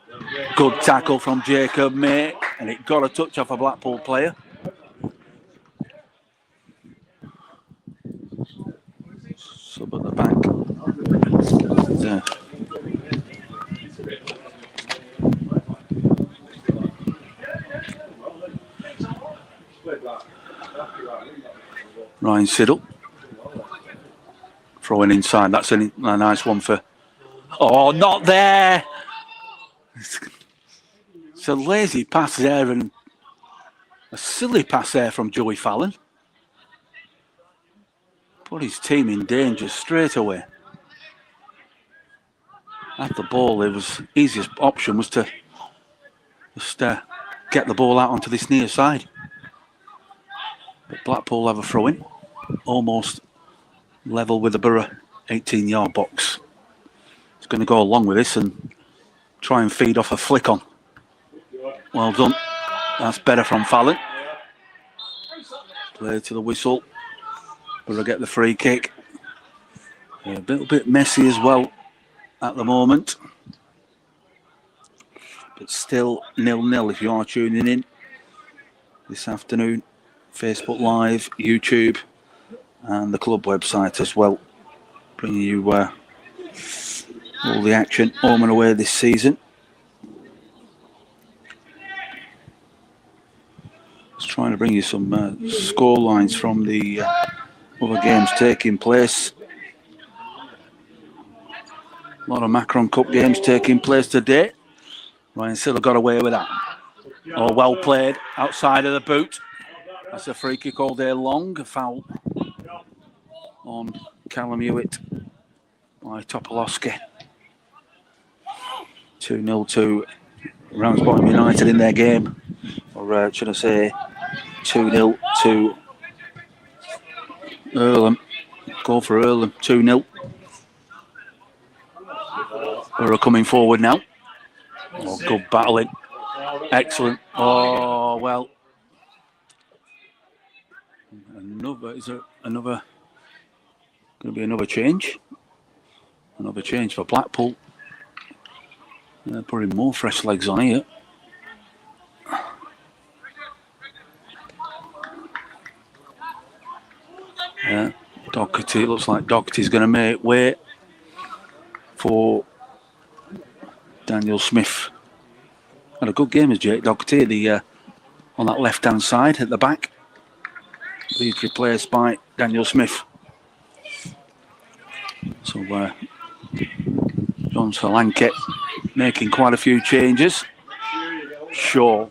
Good tackle from Jacob May, and it got a touch off a Blackpool player. Sub at the back. There. Ryan Siddle. Throwing inside. That's a nice one for... Oh, not there! It's a lazy pass there and a silly pass there from Joey Fallon. Put his team in danger straight away. At the ball, it was easiest option was to just get the ball out onto this near side. But Blackpool have a throw-in, almost level with the Borough 18-yard box. It's going to go along with this and try and feed off a flick on. Well done. That's better from Fallon. Play to the whistle. Borough get the free kick. A little bit messy as well at the moment. But still 0-0 if you are tuning in this afternoon. Facebook Live, YouTube, and the club website as well. Bringing you all the action home and away this season. Just trying to bring you some score lines from the other games taking place. A lot of Macron Cup games taking place today. Ryan Siddle got away with that. Oh, well played outside of the boot. That's a free kick all day long. A foul on Callum Hewitt by Topolowski. 2-0 to Ramsbottom United in their game. Or should I say 2-0 to Earlham. Goal for Earlham, 2-0. We're coming forward now. Oh, good battling. Excellent. Oh, well. Is there another? Going to be another change. Another change for Blackpool. They're putting more fresh legs on here. Yeah, Doherty. Looks like Doherty's going to make way for Daniel Smith. Had a good game as Jake Doherty on that left-hand side at the back. Lead replaced by Daniel Smith. So John Solanke making quite a few changes. Shaw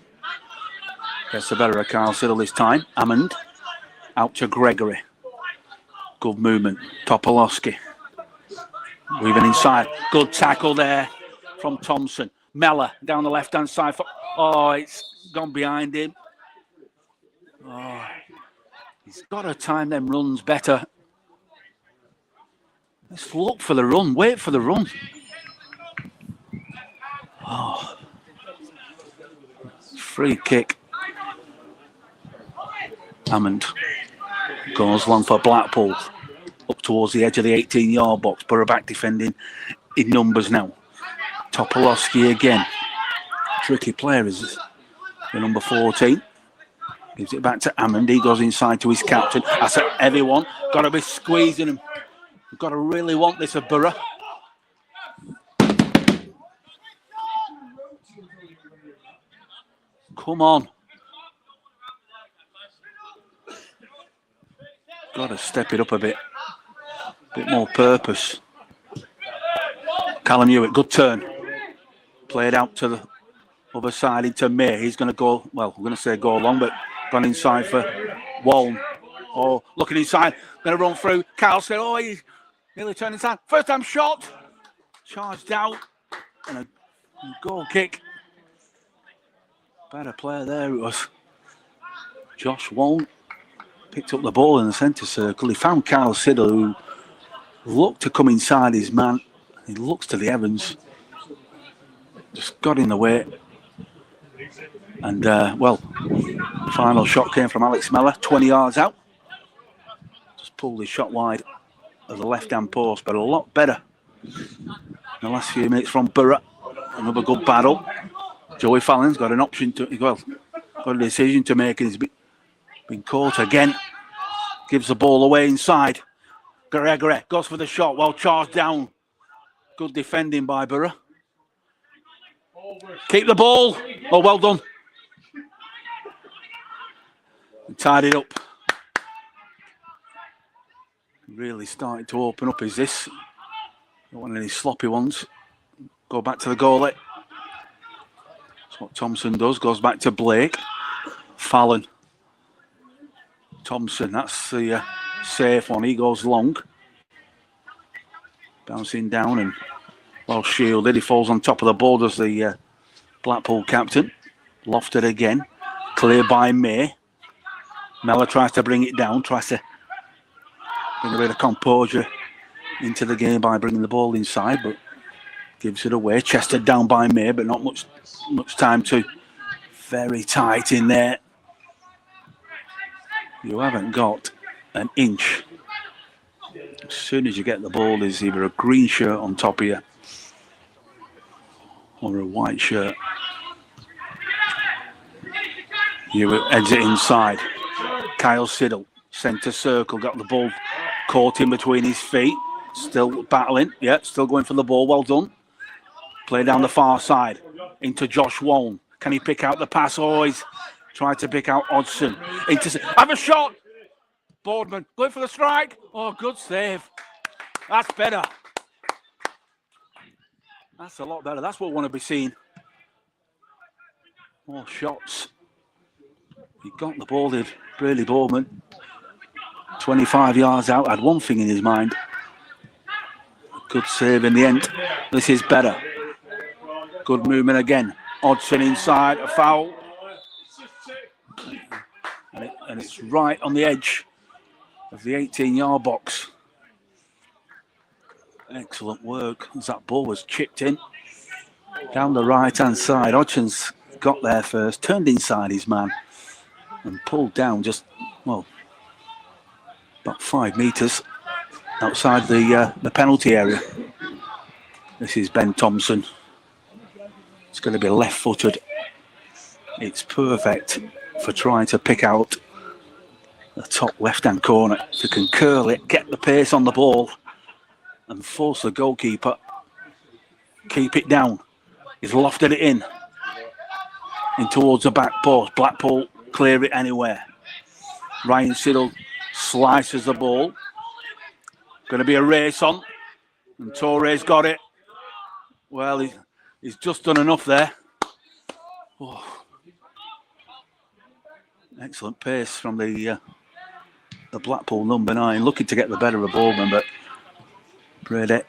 gets the better of Carl Siddle this time. Hammond out to Gregory. Good movement. Topolowski weaving inside. Good tackle there from Thompson. Mellor down the left-hand side. Oh, it's gone behind him. Oh, he's got to time them runs better. Let's look for the run. Wait for the run. Oh. Free kick. Hammond goes long for Blackpool. Up towards the edge of the 18-yard box. Borough back defending in numbers now. Topolowski again. Tricky player is the number 14. Gives it back to Hammond. He goes inside to his captain. That's a heavy one. Got to be squeezing him. We've got to really want this of Borough. Come on. Got to step it up a bit. Bit more purpose. Callum Hewitt, good turn. Played out to the other side into May. He's going to go, well, I'm going to say go long, but gone inside for Waln. Oh, looking inside. Going to run through. Carl said, oh, he's nearly turned inside. First time shot. Charged out. And a goal kick. Better player there it was. Josh Waln picked up the ball in the centre circle. He found Carl Siddle, who looked to come inside his man. He looks to the Evans. Just got in the way. And, well, final shot came from Alex Mellor, 20 yards out. Just pulled his shot wide of the left-hand post, but a lot better the last few minutes from Borough. Another good battle. Joey Fallon's got an option to, well, got a decision to make, and he's been caught again. Gives the ball away inside. Gregory goes for the shot, well charged down. Good defending by Borough. Keep the ball. Oh, well done. Tied it up. Really starting to open up, is this? Don't want any sloppy ones. Go back to the goalie. That's what Thompson does. Goes back to Blake. Fallon. Thompson, that's the safe one. He goes long. Bouncing down and well shielded. He falls on top of the ball, does the Blackpool captain. Lofted again. Clear by May. Mella tries to bring it down. Tries to bring a bit of composure into the game by bringing the ball inside, but gives it away. Chested down by May, but not much time to. Very tight in there. You haven't got an inch. As soon as you get the ball, there's either a green shirt on top of you or a white shirt. You exit inside. Kyle Siddle, centre circle, got the ball caught in between his feet. Still battling, yeah, still going for the ball, well done. Play down the far side into Josh Waln. Can he pick out the pass? Oh, he's tried to pick out Hodgson. Have a shot! Boardman going for the strike. Oh, good save. That's better. That's a lot better. That's what we want to be seeing. More shots. He got the ball, did Braley Boardman. 25 yards out, had one thing in his mind. Good save in the end. This is better. Good movement again. Hodgson inside, a foul. And it's right on the edge of the 18-yard box. Excellent work as that ball was chipped in. Down the right-hand side. Hodgson's got there first, turned inside his man and pulled down just, well, about 5 metres outside the penalty area. This is Ben Thompson. It's going to be left-footed. It's perfect for trying to pick out the top left-hand corner. If you can curl it, get the pace on the ball and force the goalkeeper. Keep it down. He's lofted it in towards the back post. Blackpool clear it anywhere. Ryan Siddle slices the ball. Going to be a race on. And Torres got it. Well, he's just done enough there. Oh. Excellent pace from the Blackpool number 9. Looking to get the better of Boardman, but Brady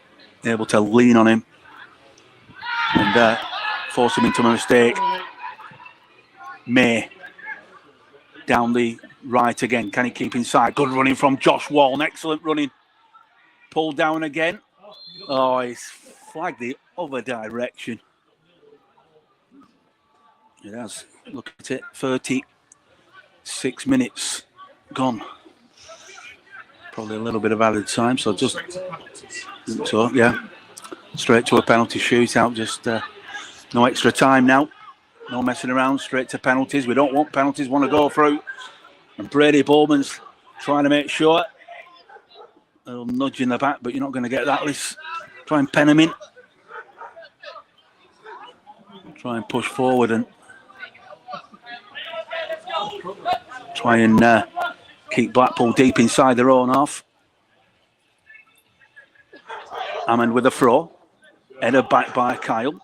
able to lean on him and force him into a mistake. May down the right again. Can he keep inside? Good running from Josh Waln. Excellent running. Pulled down again. Oh, he's flagged the other direction. It has. Look at it. 36 minutes gone. Probably a little bit of added time. So just, so yeah, straight to a penalty shootout. Just no extra time now. No messing around. Straight to penalties. We don't want penalties. Want to go through. And Brady Bowman's trying to make sure. A little nudge in the back, but you're not going to get that. Let's try and pen him in. Try and push forward and try and keep Blackpool deep inside their own half. Hammond with a throw. Headed back by Kyle.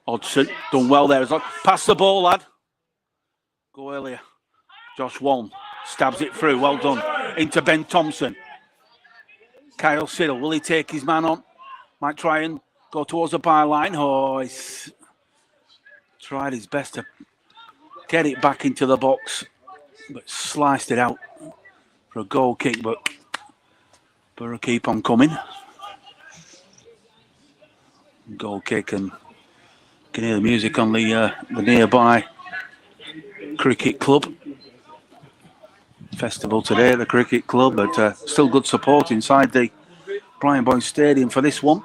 Hodgson done well there as well. Pass the ball, lad. Go earlier. Josh Waln stabs it through. Well done. Into Ben Thompson. Kyle Siddle, will he take his man on? Might try and go towards the byline. Oh, he's tried his best to get it back into the box, but sliced it out for a goal kick, but Borough keep on coming. Goal kick, and you can hear the music on the nearby cricket club. Festival today at the cricket club, but still good support inside the Brian Boyce Stadium for this one.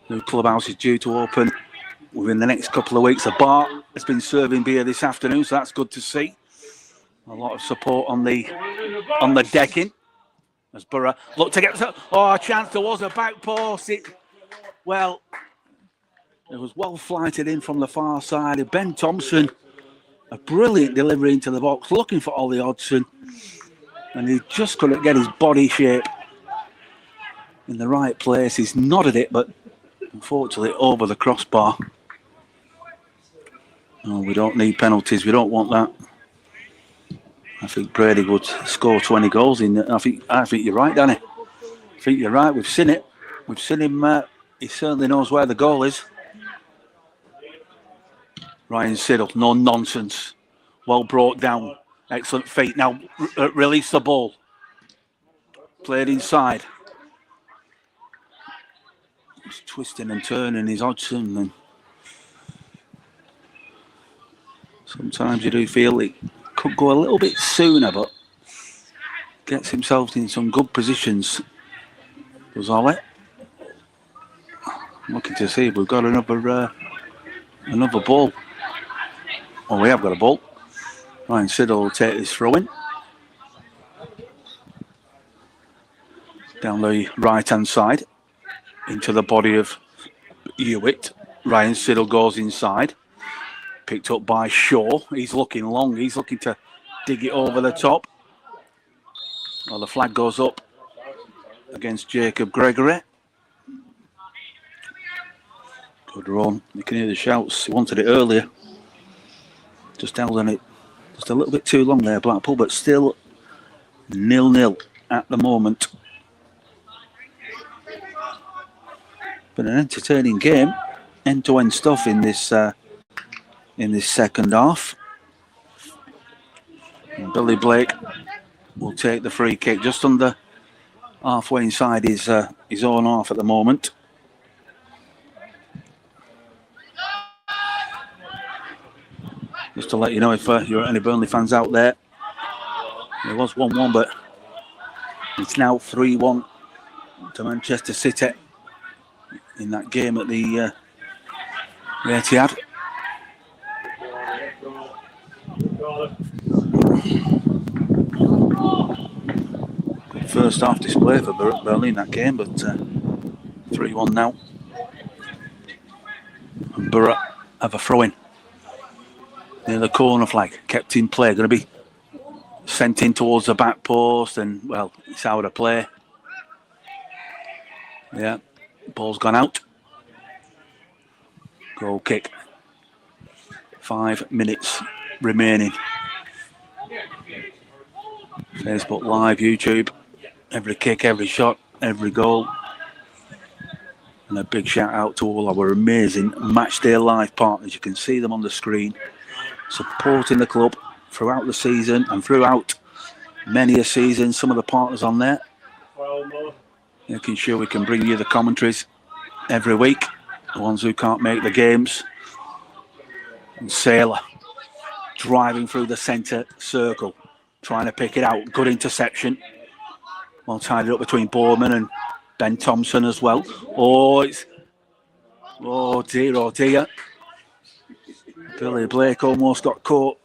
New clubhouse is due to open within the next couple of weeks. A bar has been serving beer this afternoon, so that's good to see. A lot of support on the decking as Borough look to get. Oh, a chance towards the back post. It was well flighted in from the far side. Ben Thompson, a brilliant delivery into the box, looking for Ollie Hodgson, and he just couldn't get his body shape in the right place. He's nodded it, but unfortunately over the crossbar. Oh, we don't need penalties. We don't want that. I think Brady would score 20 goals in. I think you're right, Danny. I think you're right. We've seen it. We've seen him. He certainly knows where the goal is. Ryan Siddle, no nonsense. Well brought down. Excellent feet. Now release the ball. Played inside. He's twisting and turning his Hodgson. And sometimes you do feel it could go a little bit sooner, but gets himself in some good positions. Does Ollie. I'm looking to see if we've got another ball. Oh, we have got a ball. Ryan Siddle will take this throw in. Down the right-hand side. Into the body of Hewitt. Ryan Siddle goes inside. Picked up by Shaw. He's looking long. He's looking to dig it over the top. Well, the flag goes up against Jacob Gregory. Good run. You can hear the shouts. He wanted it earlier. Just held on it just a little bit too long there, Blackpool, but still 0-0 at the moment. But an entertaining game. End-to-end stuff in this second half. And Billy Blake will take the free kick just under halfway inside his own half at the moment. Just to let you know, if you're any Burnley fans out there, it was 1-1, but it's now 3-1 to Manchester City in that game at the Etihad. Good first half display for Burnley in that game, but 3-1 now. And Borough have a throw-in near the corner flag, kept in play, going to be sent in towards the back post, and well, it's out of play. Yeah, ball's gone out. Goal kick. 5 minutes remaining. Facebook Live, YouTube, every kick, every shot, every goal. And a big shout out to all our amazing Matchday Live partners. You can see them on the screen, supporting the club throughout the season and throughout many a season. Some of the partners on there, making sure we can bring you the commentaries every week, the ones who can't make the games. And Sailor driving through the centre circle, trying to pick it out. Good interception. Well tied up between Boorman and Ben Thompson as well. Oh dear, oh dear. Billy Blake almost got caught.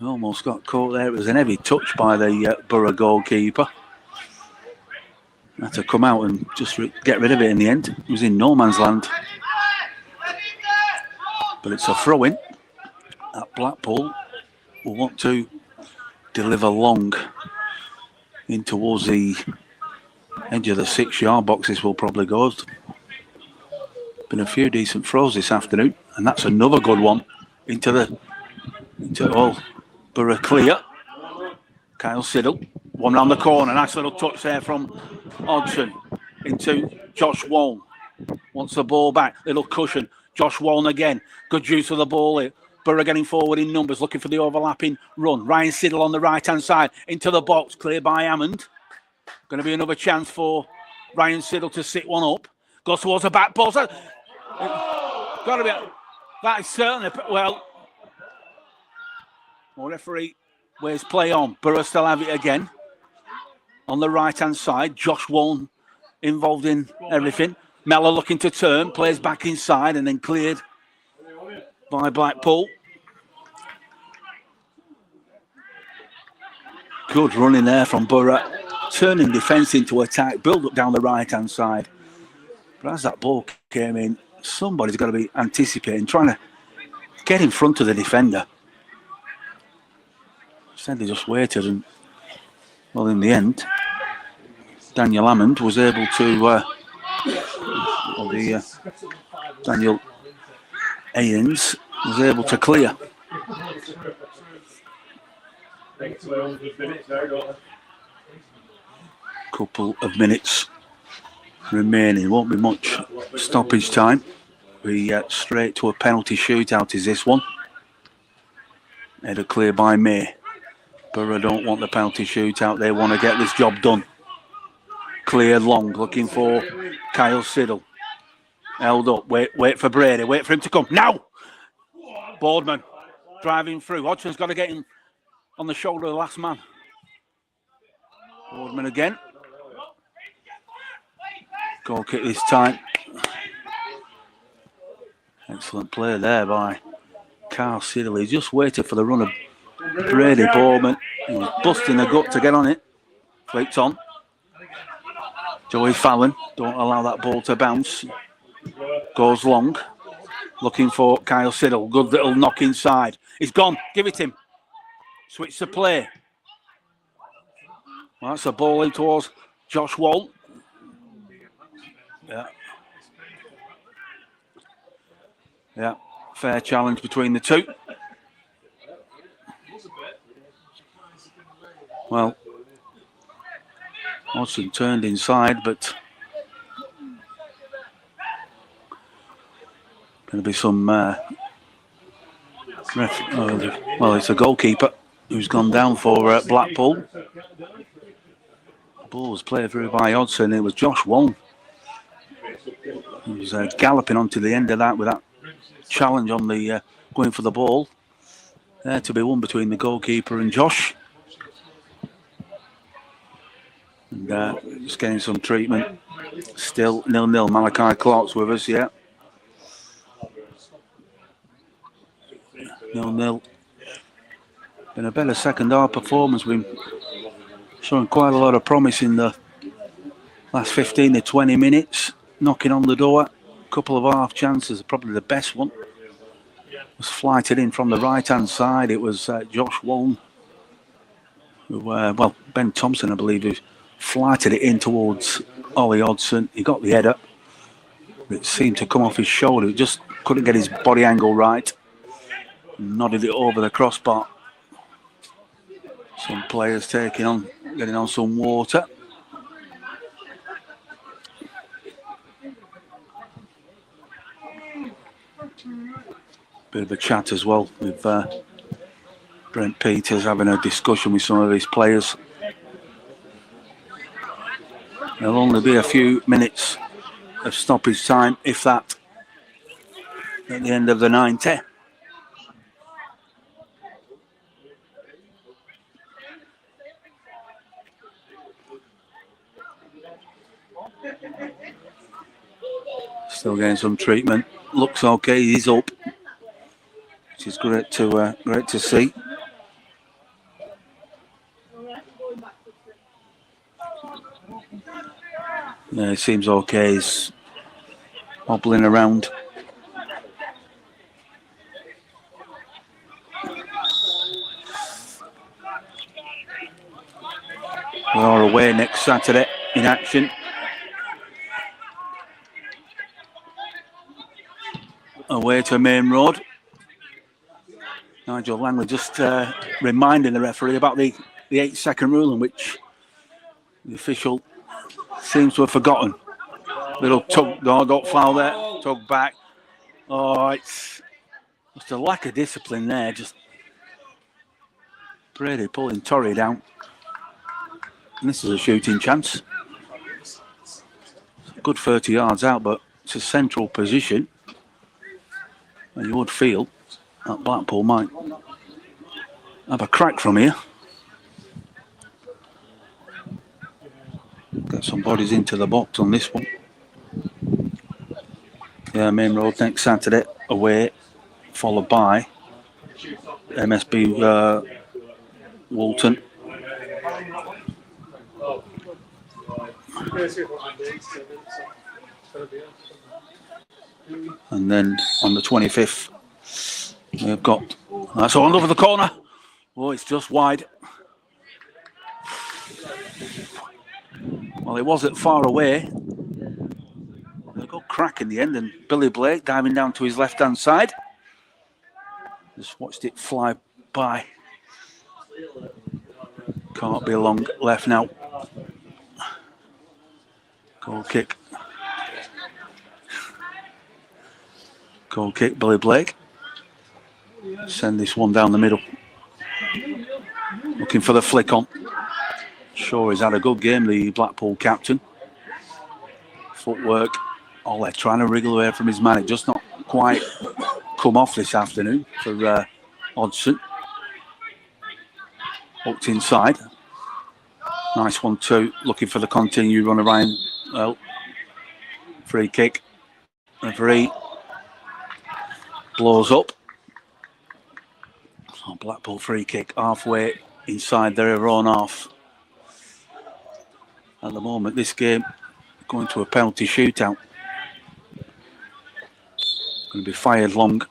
Almost got caught there. It was an heavy touch by the Borough goalkeeper. Had to come out and just get rid of it in the end. It was in no man's land. But it's a throw-in at Blackpool. Will want to deliver long in towards the edge of the 6-yard box. This will probably go. Been a few decent throws this afternoon, and that's another good one into Borough clear. Kyle Siddle, one round the corner. Nice little touch there from Hodgson into Josh Waln. Wants the ball back. Little cushion. Josh Waln again. Good use of the ball here. Borough getting forward in numbers, looking for the overlapping run. Ryan Siddle on the right-hand side. Into the box, cleared by Hammond. Going to be another chance for Ryan Siddle to sit one up. Goes towards the back post. Got to be. That is certainly. Well, referee Where's play on? Borough still have it again. On the right-hand side, Josh Walton involved in everything. Mellor looking to turn, plays back inside and then cleared by Blackpool. Good running there from Borough. Turning defence into attack, build up down the right-hand side. But as that ball came in, somebody's got to be anticipating, trying to get in front of the defender. Instead they just waited and, well, in the end, Daniel Hammond was able to, Daniel Ayens was able to clear. Couple of minutes remaining, won't be much stoppage time. We straight to a penalty shootout is this one. Header clear by May. Borough don't want the penalty shootout, they want to get this job done. Cleared long, looking for Kyle Siddle. Held up, wait for Brady, wait for him to come. Now! Boardman driving through. Hodgson's got to get him on the shoulder of the last man. Boardman again. Goal kick this time. Excellent play there by Kyle Siddle. He just waited for the run of Brady Boardman. He was busting the gut to get on it. Flicked on. Joey Fallon, don't allow that ball to bounce. Goes long. Looking for Kyle Siddle. Good little knock inside. He's gone. Give it him. Switch the play. Well, that's a ball in towards Josh Walt. Yeah. Fair challenge between the two. Well, Hodgson turned inside, but going to be some well, it's a goalkeeper who's gone down for Blackpool. The ball was played through by Hodgson. It was Josh Wong. He was galloping onto the end of that with that challenge on the going for the ball. There to be won between the goalkeeper and Josh. And just getting some treatment. Still 0-0. Malachi Clark's with us, yeah. 0-0. Been a better second half performance. We've been showing quite a lot of promise in the last 15 to 20 minutes. Knocking on the door. A couple of half chances, probably the best one. Was flighted in from the right-hand side. It was Josh Walton. Who, well, Ben Thompson, I believe, who flighted it in towards Ollie Hodgson. He got the header. It seemed to come off his shoulder. He just couldn't get his body angle right. Nodded it over the crossbar. Some players getting on some water. Bit of a chat as well with Brent Peters having a discussion with some of his players. There'll only be a few minutes of stoppage time, if that, at the end of the 90. Still getting some treatment. Looks okay. He's up, which is great to see. Yeah, it seems okay. He's hobbling around. We are away next Saturday in action. Away to Main Road. Nigel Langley just reminding the referee about the 8-second rule, in which the official seems to have forgotten. Little tug, no, don't foul there. Tug back. Oh, it's just a lack of discipline there. Just Brady pulling Torrey down. And this is a shooting chance. It's a good 30 yards out, but it's a central position. And you would feel that Blackpool might have a crack from here. Get some bodies into the box on this one. Yeah, Main Road next Saturday away, followed by MSB Woolton. And then on the 25th, we've got that's all over the corner. Oh, it's just wide. Well, it wasn't far away. A good crack in the end, and Billy Blake diving down to his left-hand side. Just watched it fly by. Can't be long left now. Goal kick. Goal kick, Billy Blake. Send this one down the middle. Looking for the flick on. Sure, he's had a good game, the Blackpool captain. Footwork. Oh, they're trying to wriggle away from his man. It just not quite come off this afternoon for Hodgson. Hooked inside. Nice one too. Looking for the continued run of Ryan. Well, free kick. Referee blows up. Oh, Blackpool free kick halfway inside their own half. At the moment, this game going to a penalty shootout. Going to be fired long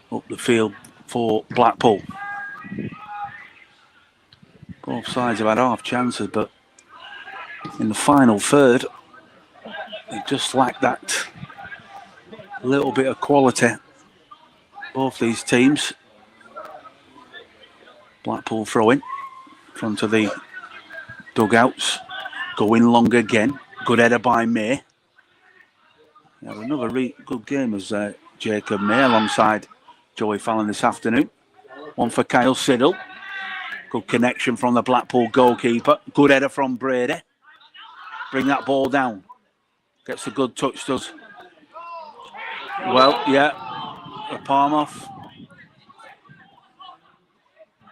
up the field for Blackpool. Both sides have had half chances, but in the final third, they just lack that little bit of quality. Both these teams. Blackpool throwing in front of the dugouts. Going long again. Good header by May. Yeah, another good game as Jacob May alongside Joey Fallon this afternoon. One for Kyle Siddle. Good connection from the Blackpool goalkeeper. Good header from Brady. Bring that ball down. Gets a good touch, does. Well, yeah. A palm off.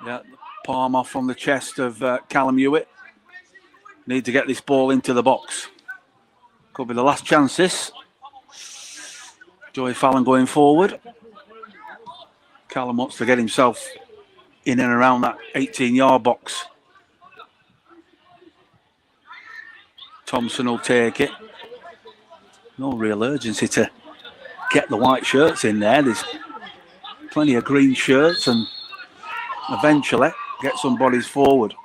Yeah, palm off from the chest of Callum Hewitt. Need to get this ball into the box. Could be the last chance this. Joey Fallon going forward. Callum wants to get himself in and around that 18-yard box. Thompson will take it. No real urgency to get the white shirts in there. There's plenty of green shirts and eventually get some bodies forward.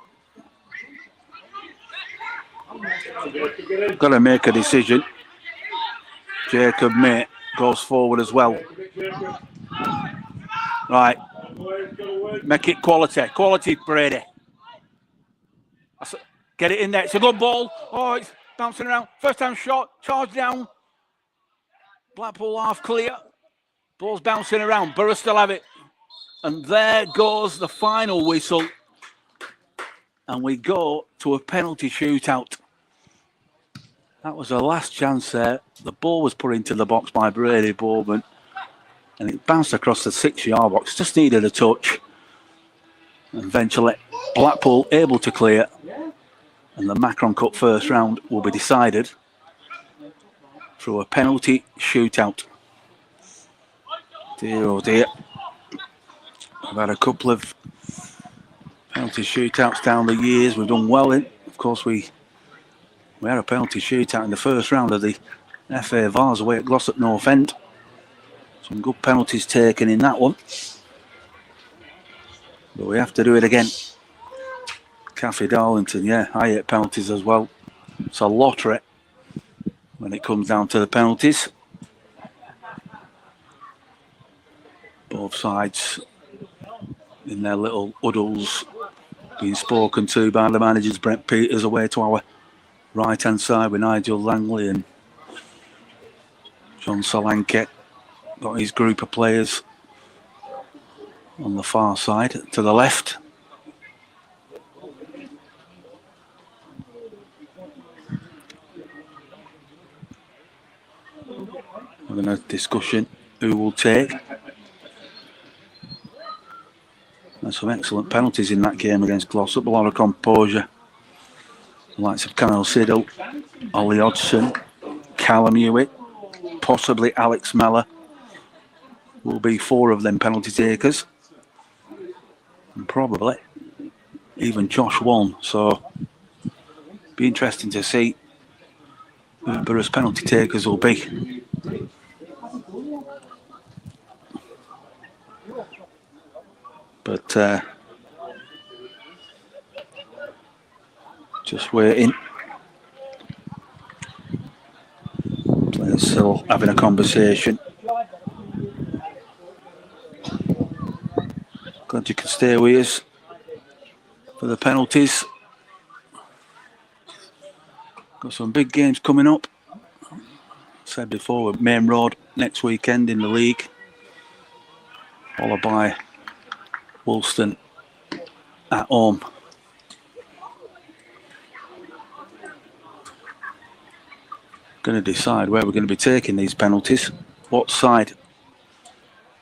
Got to make a decision. Jacob May goes forward as well. Right. Make it quality. Quality, Brady. Get it in there. It's a good ball. Oh, it's bouncing around. First time shot. Charge down. Blackpool half clear. Ball's bouncing around. Borough still have it. And there goes the final whistle. And we go to a penalty shootout. That was the last chance there. The ball was put into the box by Brady Bowman. And it bounced across the 6-yard box. Just needed a touch. And eventually, Blackpool able to clear. And the Macron Cup first round will be decided through a penalty shootout. Dear oh dear. We've had a couple of penalty shootouts down the years. We've done well in. Of course, we had a penalty shootout in the first round of the FA Vars away at Glossop North End. Some good penalties taken in that one. But we have to do it again. Cafe Darlington, yeah, I hate penalties as well. It's a lottery when it comes down to the penalties. Both sides in their little huddles being spoken to by the managers. Brent Peters away to our right hand side with Nigel Langley and John Solanke. Got his group of players on the far side to the left. We're going to discussion who will take. There's some excellent penalties in that game against Glossop. A lot of composure The likes of Camille Siddle, Ollie Hodgson, Callum Hewitt, possibly Alex Mellor will be 4 of them penalty takers. And probably even Josh Waln. So be interesting to see who Borough's penalty takers will be. But just waiting. Players still having a conversation. Glad you can stay with us for the penalties. Got some big games coming up. Said before, with Main Road next weekend in the league, followed by Woolston at home. Going to decide where we're going to be taking these penalties. What side?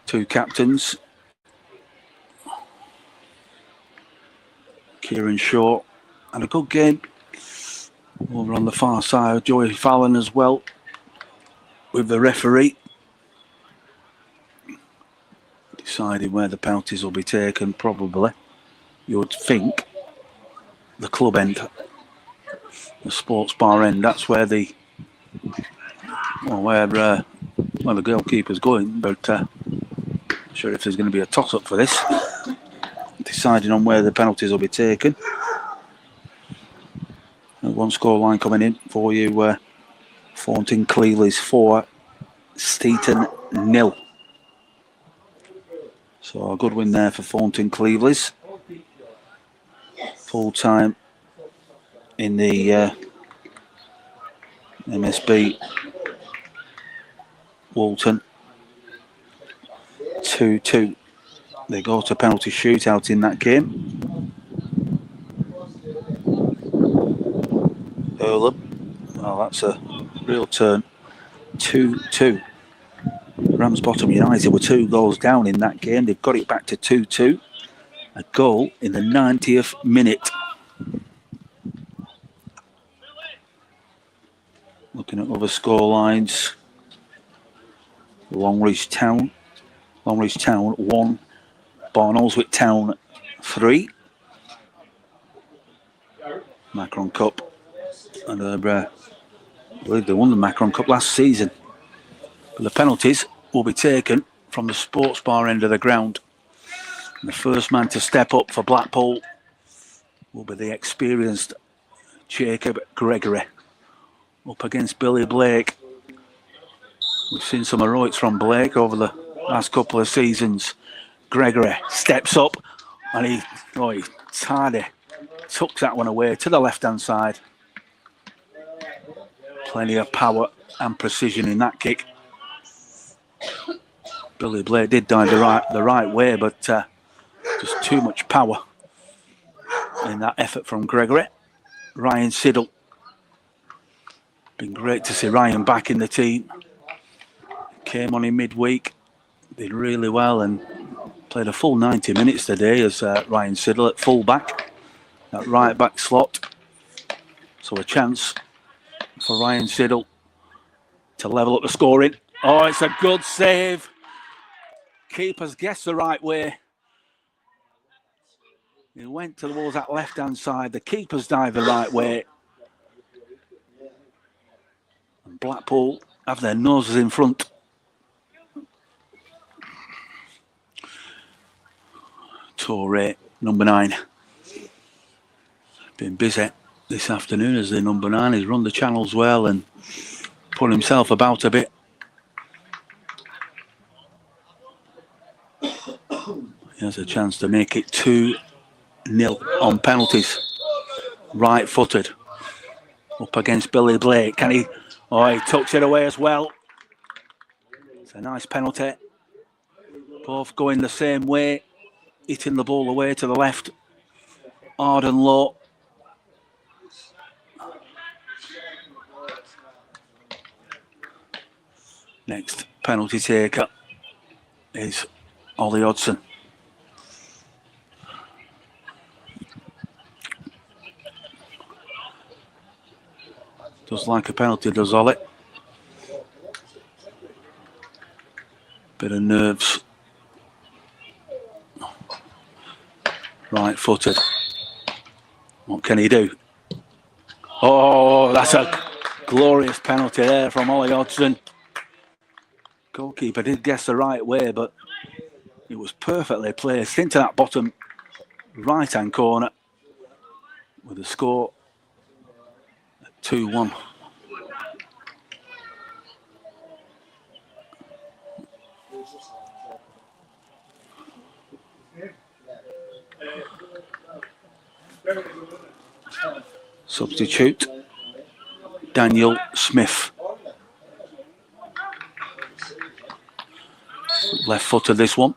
2 captains. Kieran Shaw had a good game. Over on the far side, Joey Fallon as well with the referee. Deciding where the penalties will be taken, probably. You would think the club end, the sports bar end, that's where the goalkeeper's going, but not sure if there's going to be a toss-up for this. Deciding on where the penalties will be taken. One score line coming in for you. Thornton Cleely's 4, Steeton 0. So a good win there for Thornton Cleely's. Full time in the MSB Walton 2-2. They go to penalty shootout in that game. Earlham, well, that's a real turn. 2-2. Ramsbottom United were 2 goals down in that game. They've got it back to 2-2. A goal in the 90th minute. Looking at other score lines. Longridge Town 1, Barnoldswick Town 3. Macron Cup. And I believe they won the Macron Cup last season. But the penalties will be taken from the sports bar end of the ground. And the first man to step up for Blackpool will be the experienced Jacob Gregory. Up against Billy Blake. We've seen some heroics from Blake over the last couple of seasons. Gregory steps up and he tardy tucks that one away to the left-hand side. Plenty of power and precision in that kick. Billy Blake did dive the right way, but just too much power in that effort from Gregory. Ryan Siddle. Been great to see Ryan back in the team. Came on in midweek, did really well and played a full 90 minutes today as Ryan Siddle at full back, that right back slot. So a chance for Ryan Siddle to level up the scoring. Oh, it's a good save. Keeper's guessed the right way. He went towards that left-hand side. The keeper's dived the right way. And Blackpool have their noses in front. Torre, number 9. Been busy this afternoon as the number 9. He's run the channels well and put himself about a bit. He has a chance to make it 2-0 on penalties. Right-footed. Up against Billy Blake. Can he? Oh, he tucks it away as well. It's a nice penalty. Both going the same way. Hitting the ball away to the left. Hard and low. Next penalty taker is Ollie Hodgson. Just like a penalty does, Ollie. Bit of nerves. Right footed. What can he do? Oh, that's a glorious penalty there from Ollie Hodgson. Goalkeeper did guess the right way, but it was perfectly placed into that bottom right-hand corner with a score at 2-1. Substitute Daniel Smith. Left footed this one.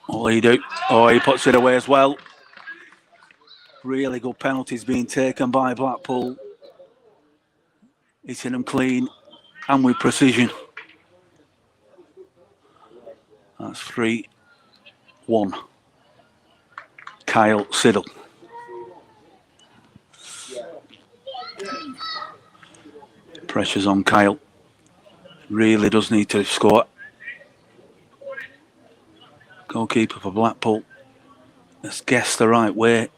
What'll he do? Oh, he puts it away as well. Really good penalties being taken by Blackpool. Hitting them clean and with precision. That's 3-1. Kyle Siddle. Pressure's on Kyle. Really does need to score. Goalkeeper for Blackpool has guessed the right way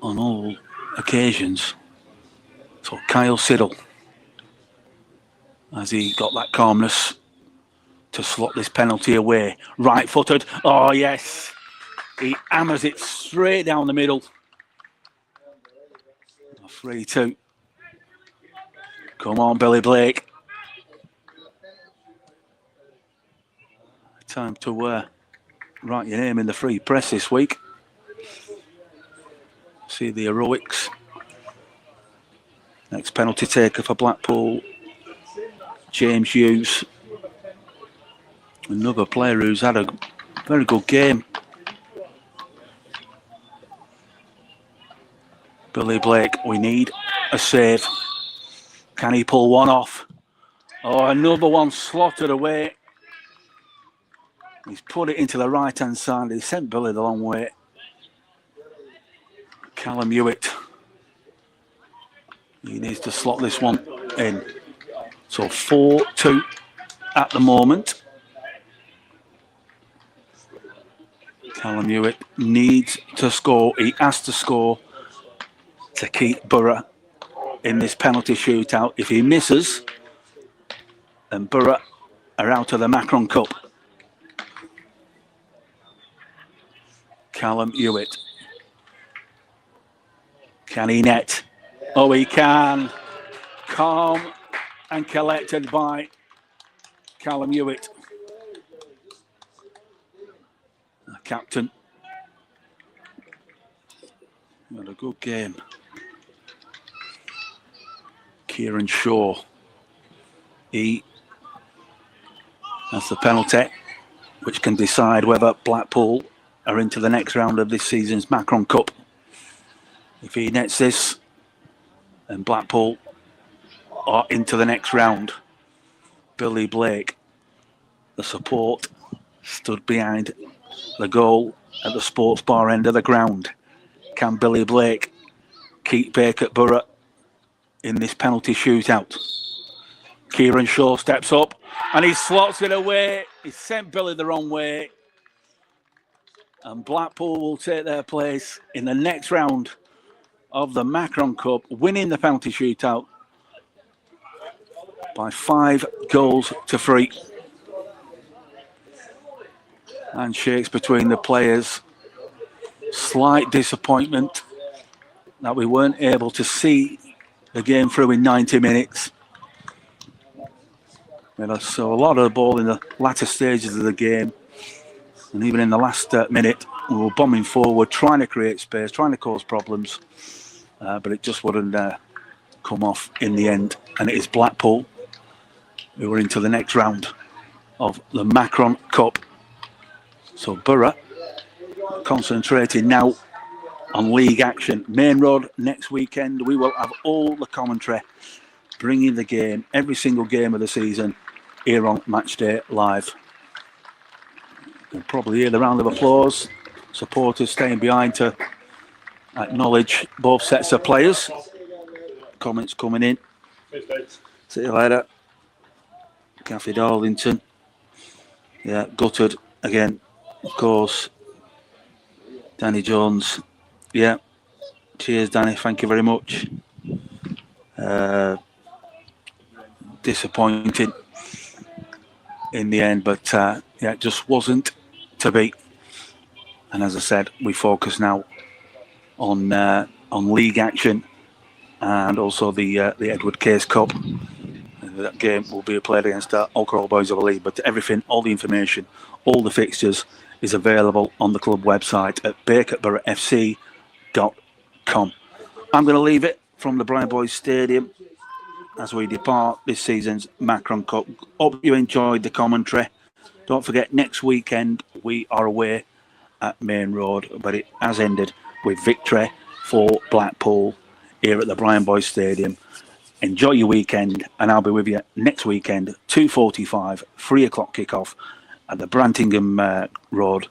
on all occasions. So Kyle Siddle, has he got that calmness to slot this penalty away? Right footed. Oh yes, he hammers it straight down the middle. 3-2. Come on, Billy Blake. Time to write your name in the free press this week. See the heroics. Next penalty taker for Blackpool, James Hughes. Another player who's had a very good game. Billy Blake, we need a save. Can he pull one off? Oh, another one slotted away. He's put it into the right-hand side. He sent Billy the long way. Callum Hewitt. He needs to slot this one in. So 4-2 at the moment. Callum Hewitt needs to score. He has to score to keep Borough in this penalty shootout. If he misses, then Borough are out of the Macron Cup. Callum Hewitt. Can he net? Oh, he can. Calm and collected by Callum Hewitt. The captain. Had a good game. Kieran Shaw. He has the penalty, which can decide whether Blackpool are into the next round of this season's Macron Cup. If he nets this, then Blackpool are into the next round. Billy Blake, the support, stood behind the goal at the sports bar end of the ground. Can Billy Blake keep Bacup Borough in this penalty shootout? Kieran Shaw steps up and he slots it away. He sent Billy the wrong way. And Blackpool will take their place in the next round of the Macron Cup, winning the penalty shootout by 5-3. Handshakes between the players. Slight disappointment that we weren't able to see the game through in 90 minutes. So a lot of the ball in the latter stages of the game, and even in the last minute, we were bombing forward, trying to create space, trying to cause problems, but it just wouldn't come off in the end. And it is Blackpool who are into the next round of the Macron Cup. So Borough concentrating now on league action. Main Road next weekend. We will have all the commentary, bringing the game, every single game of the season, here on Matchday Live. You'll probably hear the round of applause. Supporters staying behind to acknowledge both sets of players. Comments coming in. See you later. Kathy Darlington. Yeah, gutted again, of course. Danny Jones. Yeah. Cheers, Danny. Thank you very much. Disappointing in the end, but yeah, it just wasn't to be. And as I said, we focus now on league action and also the Edward Case Cup. That game will be played against Okerall Boys of the League. But everything, all the information, all the fixtures is available on the club website at bacup.fc.com. I'm going to leave it from the Brian Boys Stadium as we depart this season's Macron Cup. Hope you enjoyed the commentary. Don't forget, next weekend we are away at Main Road, but it has ended with victory for Blackpool here at the Brian Boys Stadium. Enjoy your weekend, and I'll be with you next weekend, 2:45, 3 o'clock kickoff at the Brantingham Road,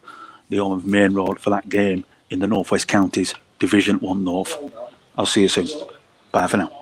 the home of Main Road, for that game in the North West Counties Division 1 North. I'll see you soon. Bye for now.